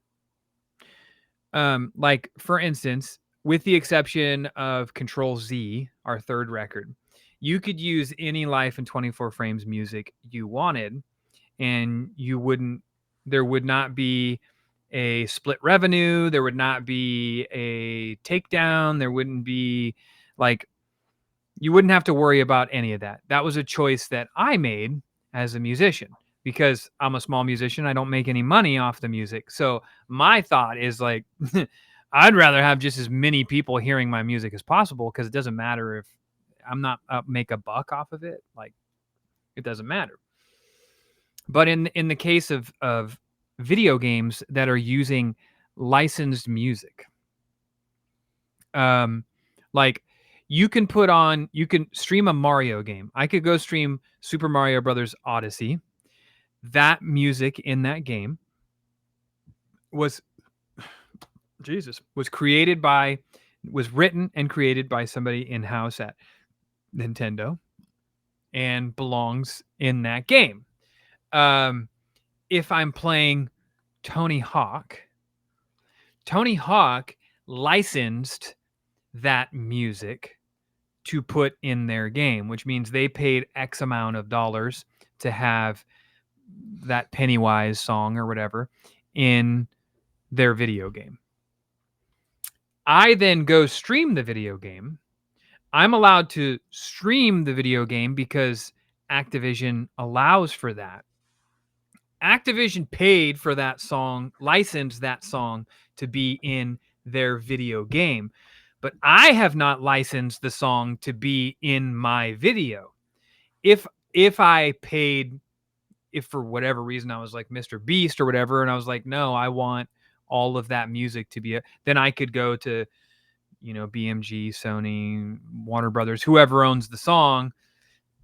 Like, for instance, with the exception of Control Z, our third record, you could use any Life in 24 Frames music you wanted, and there would not be a split revenue. There would not be a takedown. There wouldn't be, you wouldn't have to worry about any of that. That was a choice that I made as a musician because I'm a small musician. I don't make any money off the music. So my thought is I'd rather have just as many people hearing my music as possible, because it doesn't matter if I'm not make a buck off of it. It doesn't matter. But in the case of video games that are using licensed music, you can stream a Mario game. I could go stream Super Mario Brothers Odyssey. That music in that game was written and created by somebody in-house at Nintendo and belongs in that game. If I'm playing Tony Hawk licensed that music to put in their game, which means they paid X amount of dollars to have that Pennywise song or whatever in their video game. I then go stream the video game. I'm allowed to stream the video game because Activision allows for that. Activision paid for that song, licensed that song to be in their video game. But I have not licensed the song to be in my video. If I paid, if for whatever reason I was like Mr. Beast or whatever, and I was like, no, I want all of that music to be then I could go to, BMG, Sony, Warner Brothers, whoever owns the song,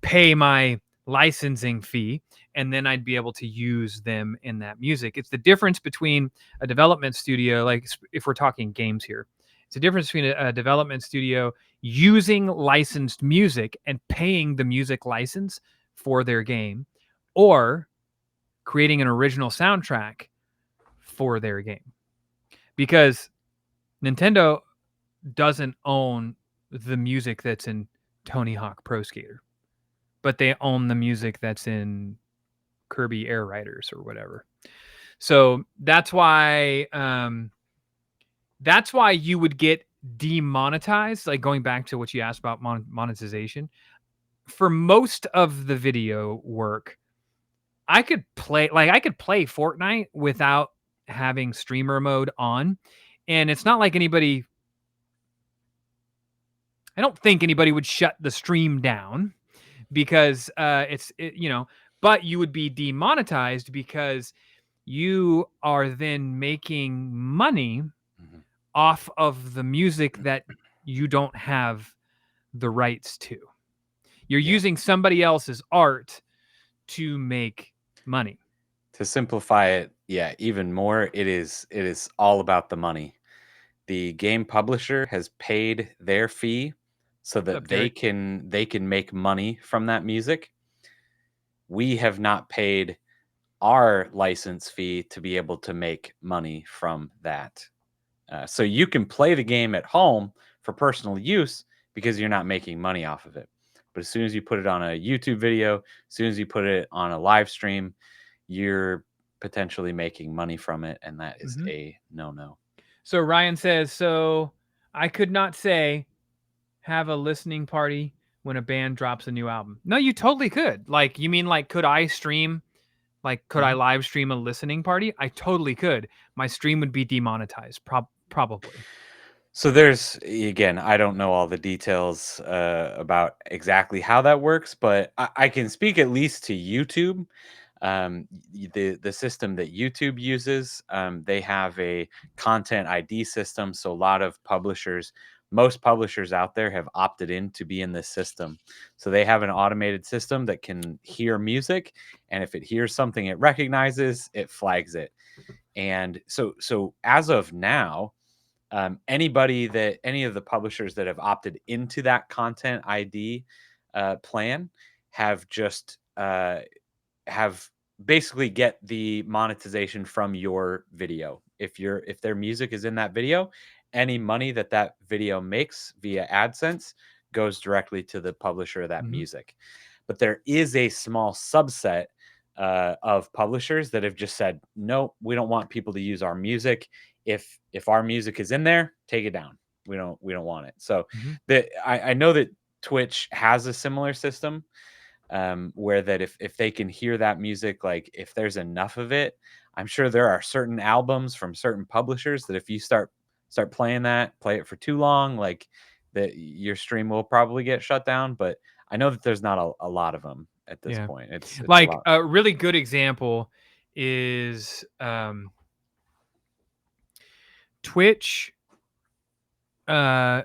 pay my licensing fee, and then I'd be able to use them in that music. It's the difference between a development studio, like if we're talking games here, it's a difference between a development studio using licensed music and paying the music license for their game, or creating an original soundtrack for their game. Because Nintendo doesn't own the music that's in Tony Hawk Pro Skater, but they own the music that's in Kirby Air Riders or whatever. So that's why you would get demonetized. Like going back to what you asked about monetization, for most of the video work, I could play Fortnite without having streamer mode on, and it's not like anybody. I don't think anybody would shut the stream down because but you would be demonetized because you are then making money off of the music that you don't have the rights to. You're using somebody else's art to make money. To simplify it, even more, it is all about the money. The game publisher has paid their fee so that they can make money from that music. We have not paid our license fee to be able to make money from that. So you can play the game at home for personal use because you're not making money off of it. But as soon as you put it on a YouTube video, as soon as you put it on a live stream, you're potentially making money from it, and that is a no-no. So Ryan says, so I could not say have a listening party when a band drops a new album. No, you totally could. Like, you mean like, could I stream? Like, could I live stream a listening party? I totally could. My stream would be demonetized, probably. So there's, again, I don't know all the details about exactly how that works, but I can speak at least to YouTube. The system that YouTube uses, they have a content ID system. So a lot of most publishers out there have opted in to be in this system. So they have an automated system that can hear music, and if it hears something it recognizes, it flags it. And so as of now, any of the publishers that have opted into that content ID plan have just have basically get the monetization from your video. If their music is in that video, any money that video makes via AdSense goes directly to the publisher of that music. But there is a small subset of publishers that have just said, no, we don't want people to use our music. If our music is in there, take it down. We don't want it. So I know that Twitch has a similar system, where that if they can hear that music, like if there's enough of it, I'm sure there are certain albums from certain publishers that if you start playing play it for too long, like that your stream will probably get shut down. But I know that there's not a lot of them at this point. It's like a really good example is Twitch. I'll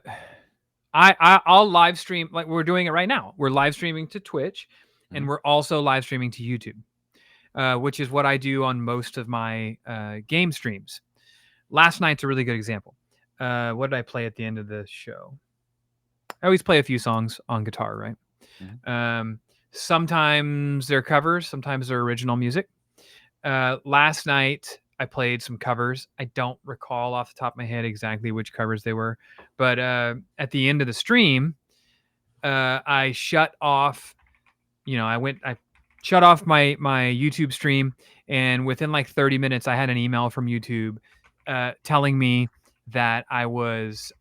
live stream, like we're doing it right now. We're live streaming to Twitch, and we're also live streaming to YouTube, which is what I do on most of my game streams. Last night's a really good example. What did I play at the end of the show? I always play a few songs on guitar, right? Sometimes they're covers, sometimes they're original music. Last night I played some covers. I don't recall off the top of my head exactly which covers they were, but at the end of the stream, I shut off. I shut off my YouTube stream, and within like 30 minutes, I had an email from YouTube telling me that I was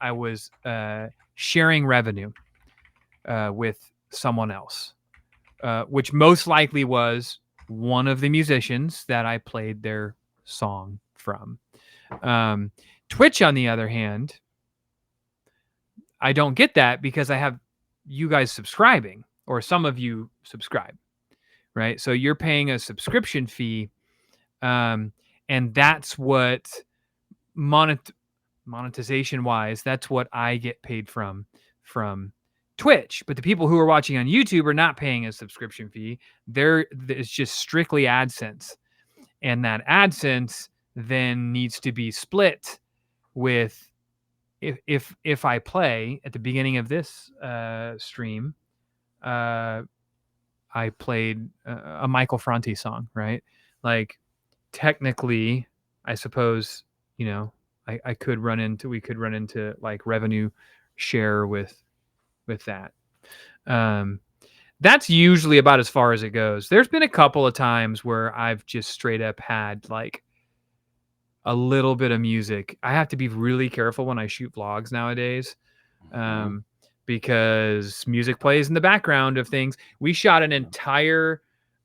sharing revenue with someone else. which most likely was one of the musicians that I played their song from. Twitch, on the other hand, I don't get that because I have you guys subscribing, or some of you subscribe, right? So you're paying a subscription fee, and that's what monetization wise, that's what I get paid from Twitch. But the people who are watching on YouTube are not paying a subscription fee. It's just strictly AdSense, and that AdSense then needs to be split with, if I play at the beginning of this stream, I played a Michael Franti song, right? Like, technically, I suppose, we could run into like revenue share with that. That's usually about as far as it goes. There's been a couple of times where I've just straight up had like a little bit of music. I have to be really careful when I shoot vlogs nowadays, because music plays in the background of things. We shot an entire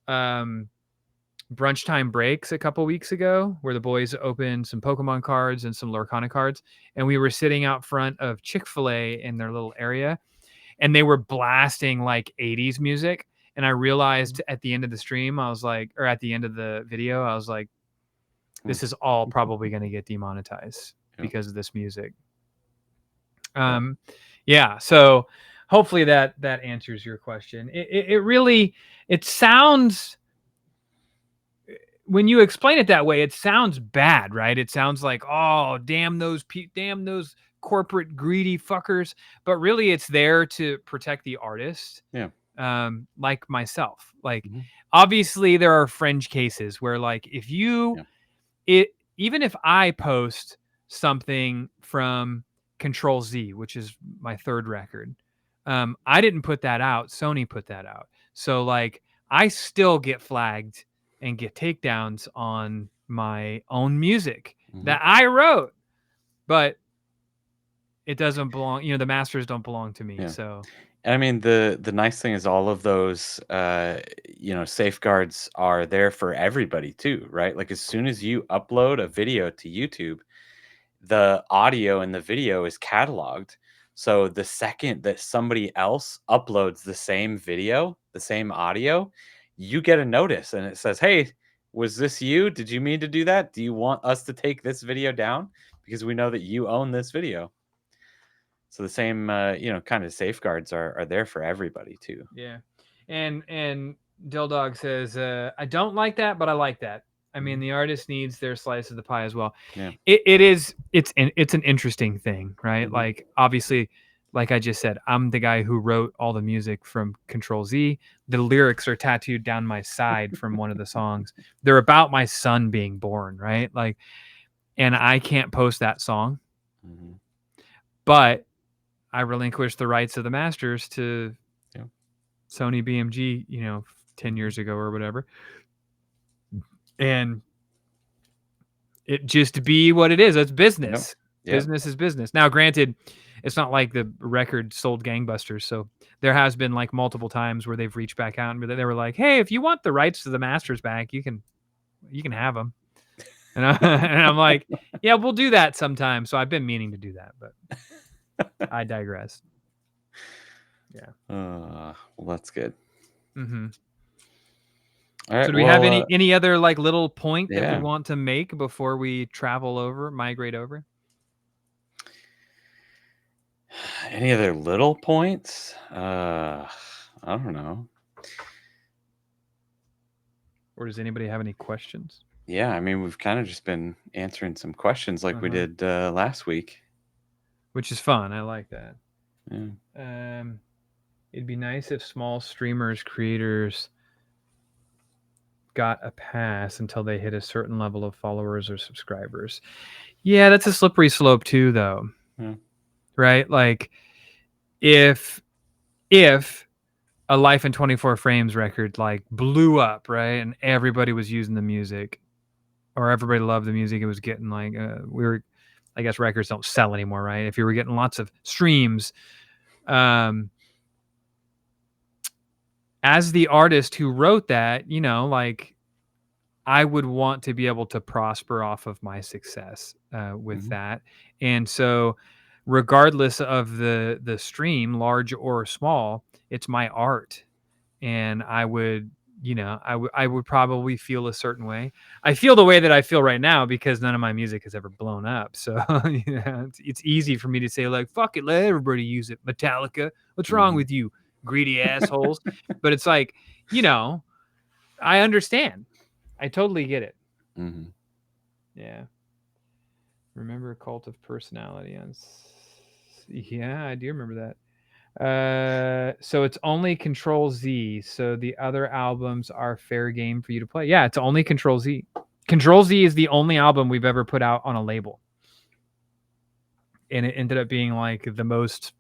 brunch time breaks a couple weeks ago where the boys opened some Pokemon cards and some Lorcana cards, and we were sitting out front of Chick-fil-A in their little area, and they were blasting like 80s music. And I realized at the end of the stream, I was like, or at the end of the video, I was like, this is all probably going to get demonetized because of this music. Yeah. So hopefully that answers your question. It sounds, when you explain it that way, it sounds bad, right? It sounds like, oh, damn those corporate greedy fuckers. But really, it's there to protect the artist. Yeah. Like myself. Like, obviously, there are fringe cases where, like, if you, even if I post something from Control Z, which is my third record, I didn't put that out. Sony put that out. So, like, I still get flagged and get takedowns on my own music that I wrote, but it doesn't belong, the masters don't belong to me. Yeah. So, and I mean, the nice thing is all of those, safeguards are there for everybody too, right? Like, as soon as you upload a video to YouTube, the audio and the video is cataloged. So the second that somebody else uploads the same video, the same audio, you get a notice and it says, "Hey, was this you? Did you mean to do that? Do you want us to take this video down? Because we know that you own this video." So the same, kind of safeguards are there for everybody too. Yeah. And Dill Dog says, I don't like that, but I like that. I mean, the artist needs their slice of the pie as well. Yeah. It's an interesting thing, right? Like, obviously, like I just said, I'm the guy who wrote all the music from Control Z. The lyrics are tattooed down my side from one of the songs. They're about my son being born, right? Like, and I can't post that song, but I relinquished the rights of the masters to Sony BMG, 10 years ago or whatever. And it just be what it is. It's business. Yep. Business is business. Now, granted, it's not like the record sold gangbusters. So there has been like multiple times where they've reached back out and they were like, "Hey, if you want the rights to the masters back, you can have them." And I'm like, "Yeah, we'll do that sometime." So I've been meaning to do that, but I digress. Yeah. Well, that's good. All right, so do we have any other like little point that we want to make before we migrate over? Any other little points? I don't know. Or does anybody have any questions? Yeah, I mean, we've kind of just been answering some questions like we did last week. Which is fun. I like that. Yeah. It'd be nice if small streamers, creators got a pass until they hit a certain level of followers or subscribers. Yeah, that's a slippery slope too, though. Right? Like, if a Life in 24 Frames record like blew up, right, and everybody was using the music, or everybody loved the music, it was getting like I guess records don't sell anymore, right? If you were getting lots of streams, as the artist who wrote that, like I would want to be able to prosper off of my success with Mhm. that. And so regardless of the stream, large or small, it's my art. And I would, I would probably feel a certain way. I feel the way that I feel right now because none of my music has ever blown up. So it's easy for me to say like, fuck it, let everybody use it. Metallica, what's wrong Mhm. with you, greedy assholes? But it's like, I understand. I totally get it. Mhm. Yeah. Remember Cult of Personality on. Yeah, I do remember that. So it's only Control Z. So the other albums are fair game for you to play. Yeah, it's only Control Z. Control Z is the only album we've ever put out on a label, and it ended up being like the most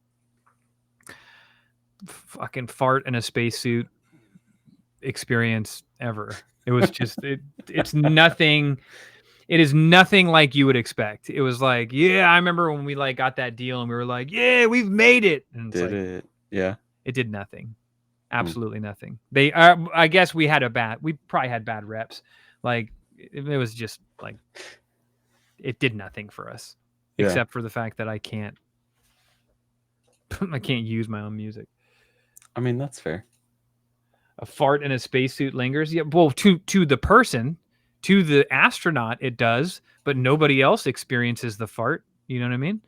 fucking fart in a spacesuit experience ever. It was just it's nothing. It is nothing like you would expect. It was like, yeah, I remember when we like got that deal and we were like, yeah, we've made it. And it's Did like, it? Yeah. it did nothing. Hmm. Absolutely nothing. I guess we probably had bad reps. Like it was just like, it did nothing for us Yeah. except for the fact that I can't use my own music. I mean, that's fair. A fart in a spacesuit lingers. Yeah, well, to the person, to the astronaut, it does, but nobody else experiences the fart. You know what I mean?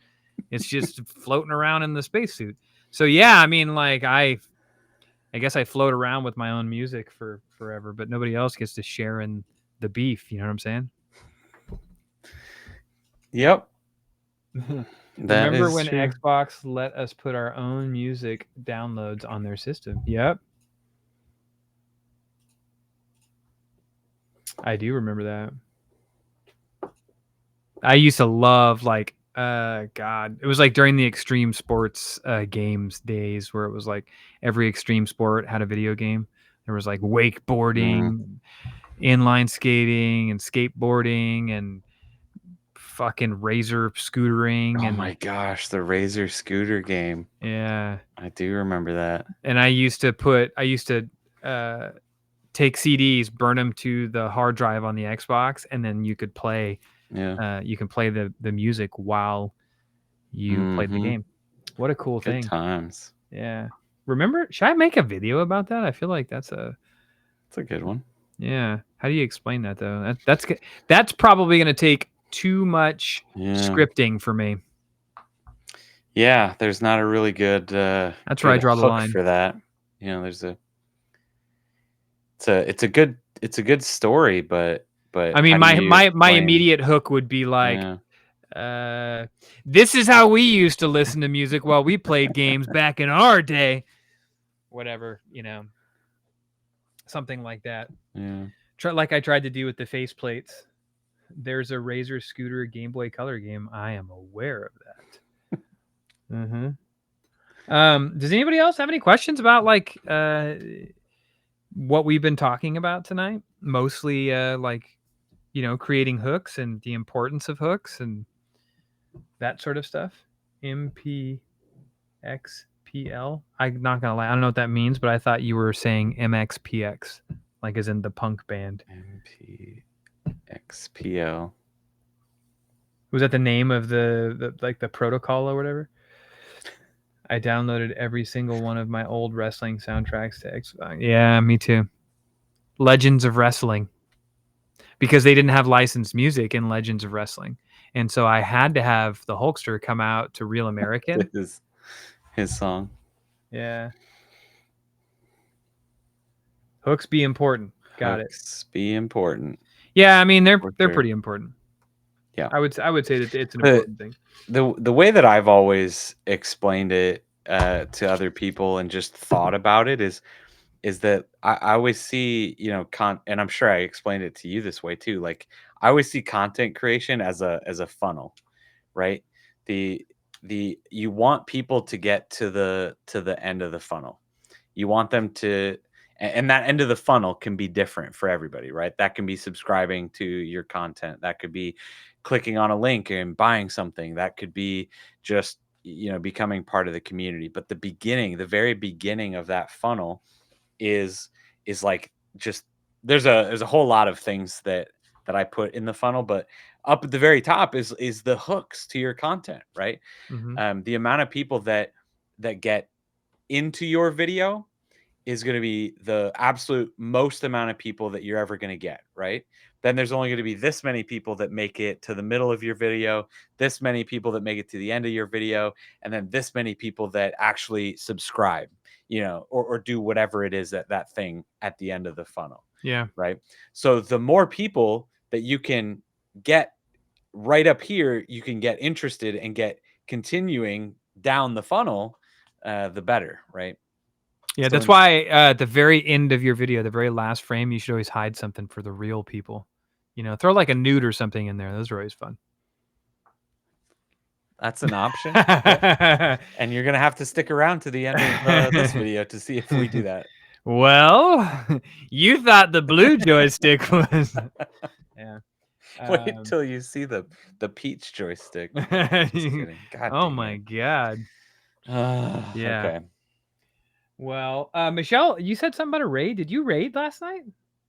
It's just floating around in the spacesuit. So yeah, I mean, like I guess I float around with my own music for forever, but nobody else gets to share in the beef. You know what I'm saying? Yep. That Remember is when true. Xbox let us put our own music downloads on their system? Yep. I do remember that. I used to love like God, it was like during the extreme sports games days where it was like every extreme sport had a video game. There was like Mm. wakeboarding, inline skating, and skateboarding, and fucking razor scootering, Oh and my gosh, the Razor scooter game. yeah. I do remember that. And I used to uh, take CDs, burn them to the hard drive on the Xbox, and then you could play. Yeah. You can play the music while you played the Mhm. game. What a cool Good thing! times. Yeah. Remember? Should I make a video about that? I feel like It's a good one. yeah. How do you explain that though? That's probably gonna take too much Yeah. scripting for me. Yeah, there's not a really good That's where I good draw the hook line. for that. There's a it's a good story, but I how mean, do my you my my explain? immediate hook would be like, Yeah. this is how we used to listen to music while we played games back in our day. Whatever, something like that. Yeah. Like I tried to do with the faceplates. There's a Razor Scooter Game Boy Color game. I am aware of that. Mm-hmm. Does anybody else have any questions about like what we've been talking about tonight? Mostly like creating hooks and the importance of hooks and that sort of stuff. MPXPL. I'm not gonna lie, I don't know what that means, but I thought you were saying MXPX, like as in the punk band. MPXPL. Was that the name of the like the protocol or whatever? I downloaded every single one of my old wrestling soundtracks to Xbox. Yeah, me too. Legends of Wrestling, because they didn't have licensed music in Legends of Wrestling, and so I had to have the Hulkster come out to Real American. His song. Yeah, hooks be important. Got it. Hooks be important. Yeah, I mean For they're sure. pretty important. Yeah. I would say that it's an The important thing. the way that I've always explained it to other people and just thought about it is that I always see, and I'm sure I explained it to you this way too. Like I always see content creation as a funnel, right? The you want people to get to the end of the funnel. You want them to and that end of the funnel can be different for everybody, right? That can be subscribing to your content. That could be clicking on a link and buying something. That could be just becoming part of the community. But the very beginning of that funnel is like just there's a whole lot of things that I put in the funnel, but up at the very top is the hooks to your content, right? Mm-hmm. The amount of people that get into your video is going to be the absolute most amount of people that you're ever going to get, right? Then there's only going to be this many people that make it to the middle of your video, this many people that make it to the end of your video, and then this many people that actually subscribe, or do whatever it is that thing at the end of the funnel. Yeah. Right. So the more people that you can get right up here, you can get interested and get continuing down the funnel, the better, right? Yeah, So that's why at the very end of your video, the very last frame, you should always hide something for the real people. Throw like a nude or something in there. Those are always fun. that's an option. Yeah. And you're going to have to stick around to the end of this video to see if we do that. Well, you thought the blue joystick was... Yeah. Wait till you see the peach joystick. Just kidding. God oh dang my it. God. Yeah. Okay. Well, Michelle, you said something about a raid. Did you raid last night?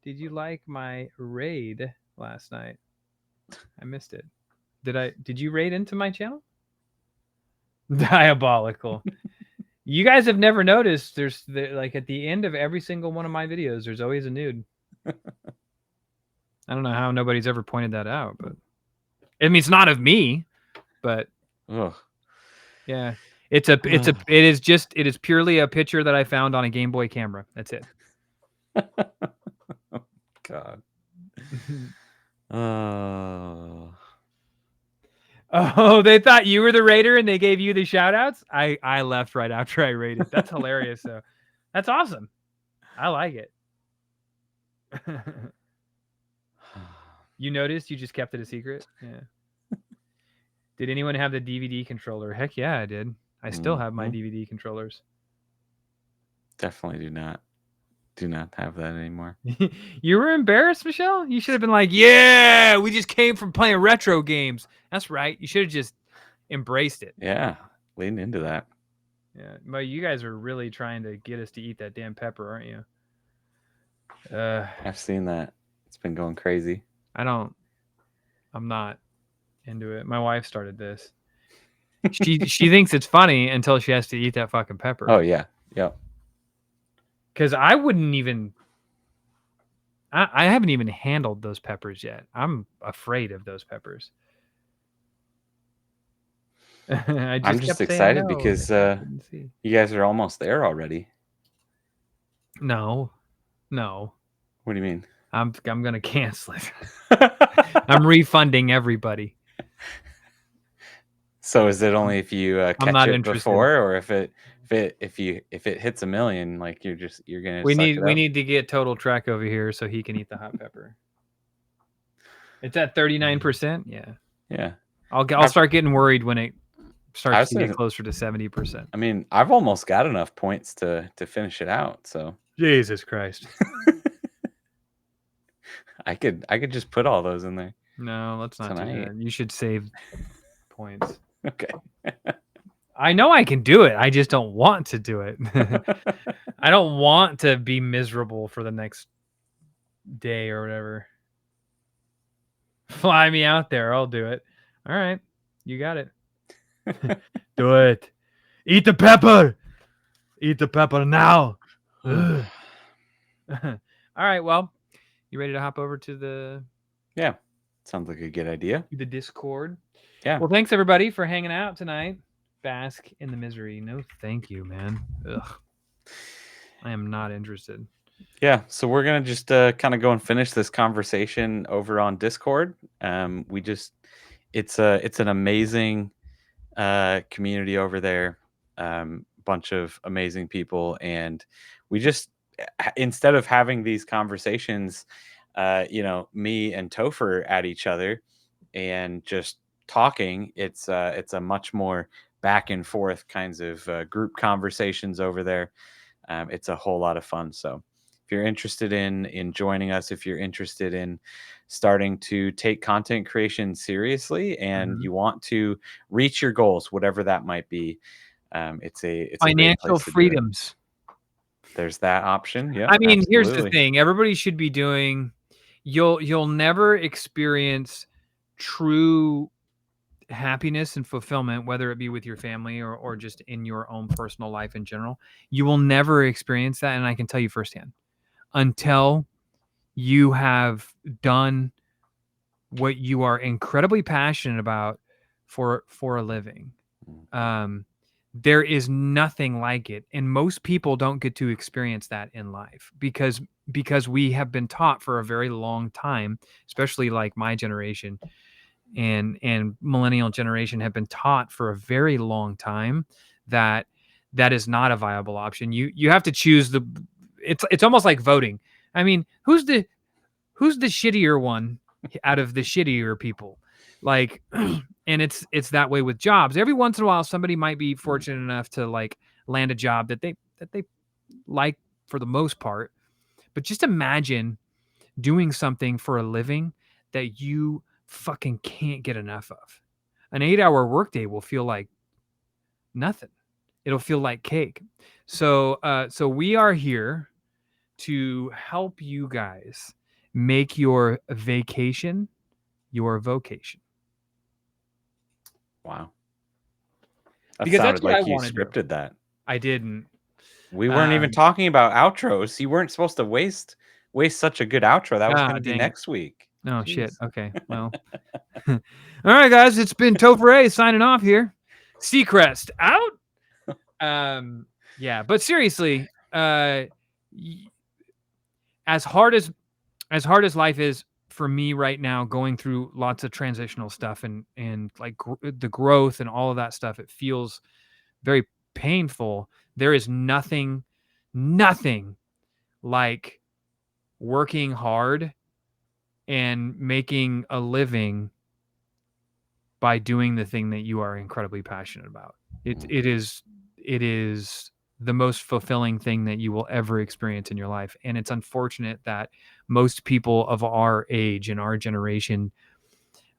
Did you like my raid last night? I missed it. Did you raid into my channel? Diabolical. You guys have never noticed like at the end of every single one of my videos, there's always a nude. I don't know how nobody's ever pointed that out, but I mean, it's not of me, but yeah, it is purely a picture that I found on a Game Boy camera. That's it. God. Oh, they thought you were the raider and they gave you the shout outs? I left right after I raided. That's hilarious, though. That's awesome. I like it. You noticed you just kept it a secret? Yeah. Did anyone have the DVD controller? Heck yeah, I did. I still have my DVD controllers. Definitely do not have that anymore. You were embarrassed, Michelle? You should have been like, yeah, we just came from playing retro games. That's right. You should have just embraced it. Yeah, lean into that. Yeah, but you guys are really trying to get us to eat that damn pepper, aren't you? I've seen that. It's been going crazy. I'm not into it. My wife started this. She thinks it's funny until she has to eat that fucking pepper. Oh yeah. Yep. Because I wouldn't even... I haven't even handled those peppers yet. I'm afraid of those peppers. I'm just excited because you guys are almost there already. No. What do you mean? I'm gonna cancel it. I'm refunding everybody. So is it only if you catch it interested. before, or if it hits 1 million, like you're gonna? We need to get Total Trek over here so he can eat the hot pepper. It's at 39%. Yeah. Yeah. I'll start getting worried when it starts to get saying, closer to 70%. I mean, I've almost got enough points to finish it out. So Jesus Christ. I could just put all those in there. No, let's not do that. You should save points. Okay. I know I can do it. I just don't want to do it. I don't want to be miserable for the next day or whatever. Fly me out there. I'll do it. All right. You got it. Do it. Eat the pepper. Eat the pepper now. All right. Well, you ready to hop over to the... Yeah. Sounds like a good idea. The Discord. Yeah. Well, thanks everybody for hanging out tonight. Bask in the misery. No, thank you, man. Ugh. I am not interested. Yeah, so we're gonna just kind of go and finish this conversation over on Discord. It's an amazing community over there. Bunch of amazing people, and we just, instead of having these conversations, me and Topher at each other and just talking, it's a much more back and forth kinds of group conversations over there. It's a whole lot of fun. So if you're interested in joining us, if you're interested in starting to take content creation seriously and you want to reach your goals, whatever that might be, it's a financial great place to freedoms. There's that option. Yeah, I mean, here's the absolutely. thing. Everybody should be doing you'll never experience true happiness and fulfillment, whether it be with your family or just in your own personal life in general. You will never experience that, and I can tell you firsthand, until you have done what you are incredibly passionate about for a living. There is nothing like it, and most people don't get to experience that in life because we have been taught for a very long time, especially like my generation and millennial generation have been taught for a very long time that that is not a viable option. You have to choose the it's almost like voting. I mean, who's the shittier one out of the shittier people? Like and it's that way with jobs. Every once in a while somebody might be fortunate enough to like land a job that they like for the most part. But just imagine doing something for a living that you fucking can't get enough of. An 8-hour workday will feel like nothing. It'll feel like cake. So so we are here to help you guys make your vacation your vocation. Wow. That Because that's sounded what I like you want to do. scripted that. I didn't. We weren't even talking about outros. You weren't supposed to waste such a good outro. That was going to be Dang it. next week. Oh, Jeez. shit. Okay. Well. All right, guys. It's been Topher A signing off here. Seacrest out. Yeah, but seriously, as hard as life is for me right now, going through lots of transitional stuff and like the growth and all of that stuff, it feels very painful. There is nothing like working hard and making a living by doing the thing that you are incredibly passionate about. It is the most fulfilling thing that you will ever experience in your life. And it's unfortunate that most people of our age and our generation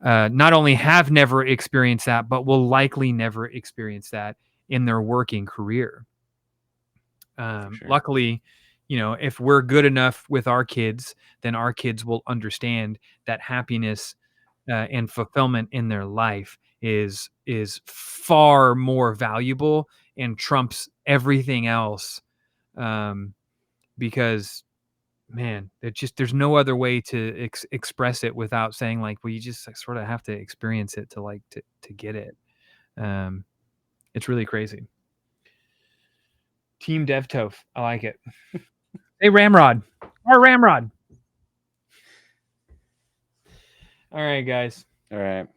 not only have never experienced that, but will likely never experience that in their working career. Sure. Luckily, you know, if we're good enough with our kids, then our kids will understand that happiness and fulfillment in their life is far more valuable and trumps everything else. Because man, there's no other way to express it without saying like, well, you just like, sort of have to experience it to like to get it. It's really crazy. Team DevToph. I like it. Hey, Ramrod. Our Ramrod. All right, guys. All right.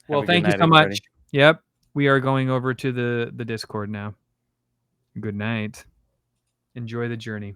Well, thank you so much. Yep. We are going over to the Discord now. Good night. Enjoy the journey.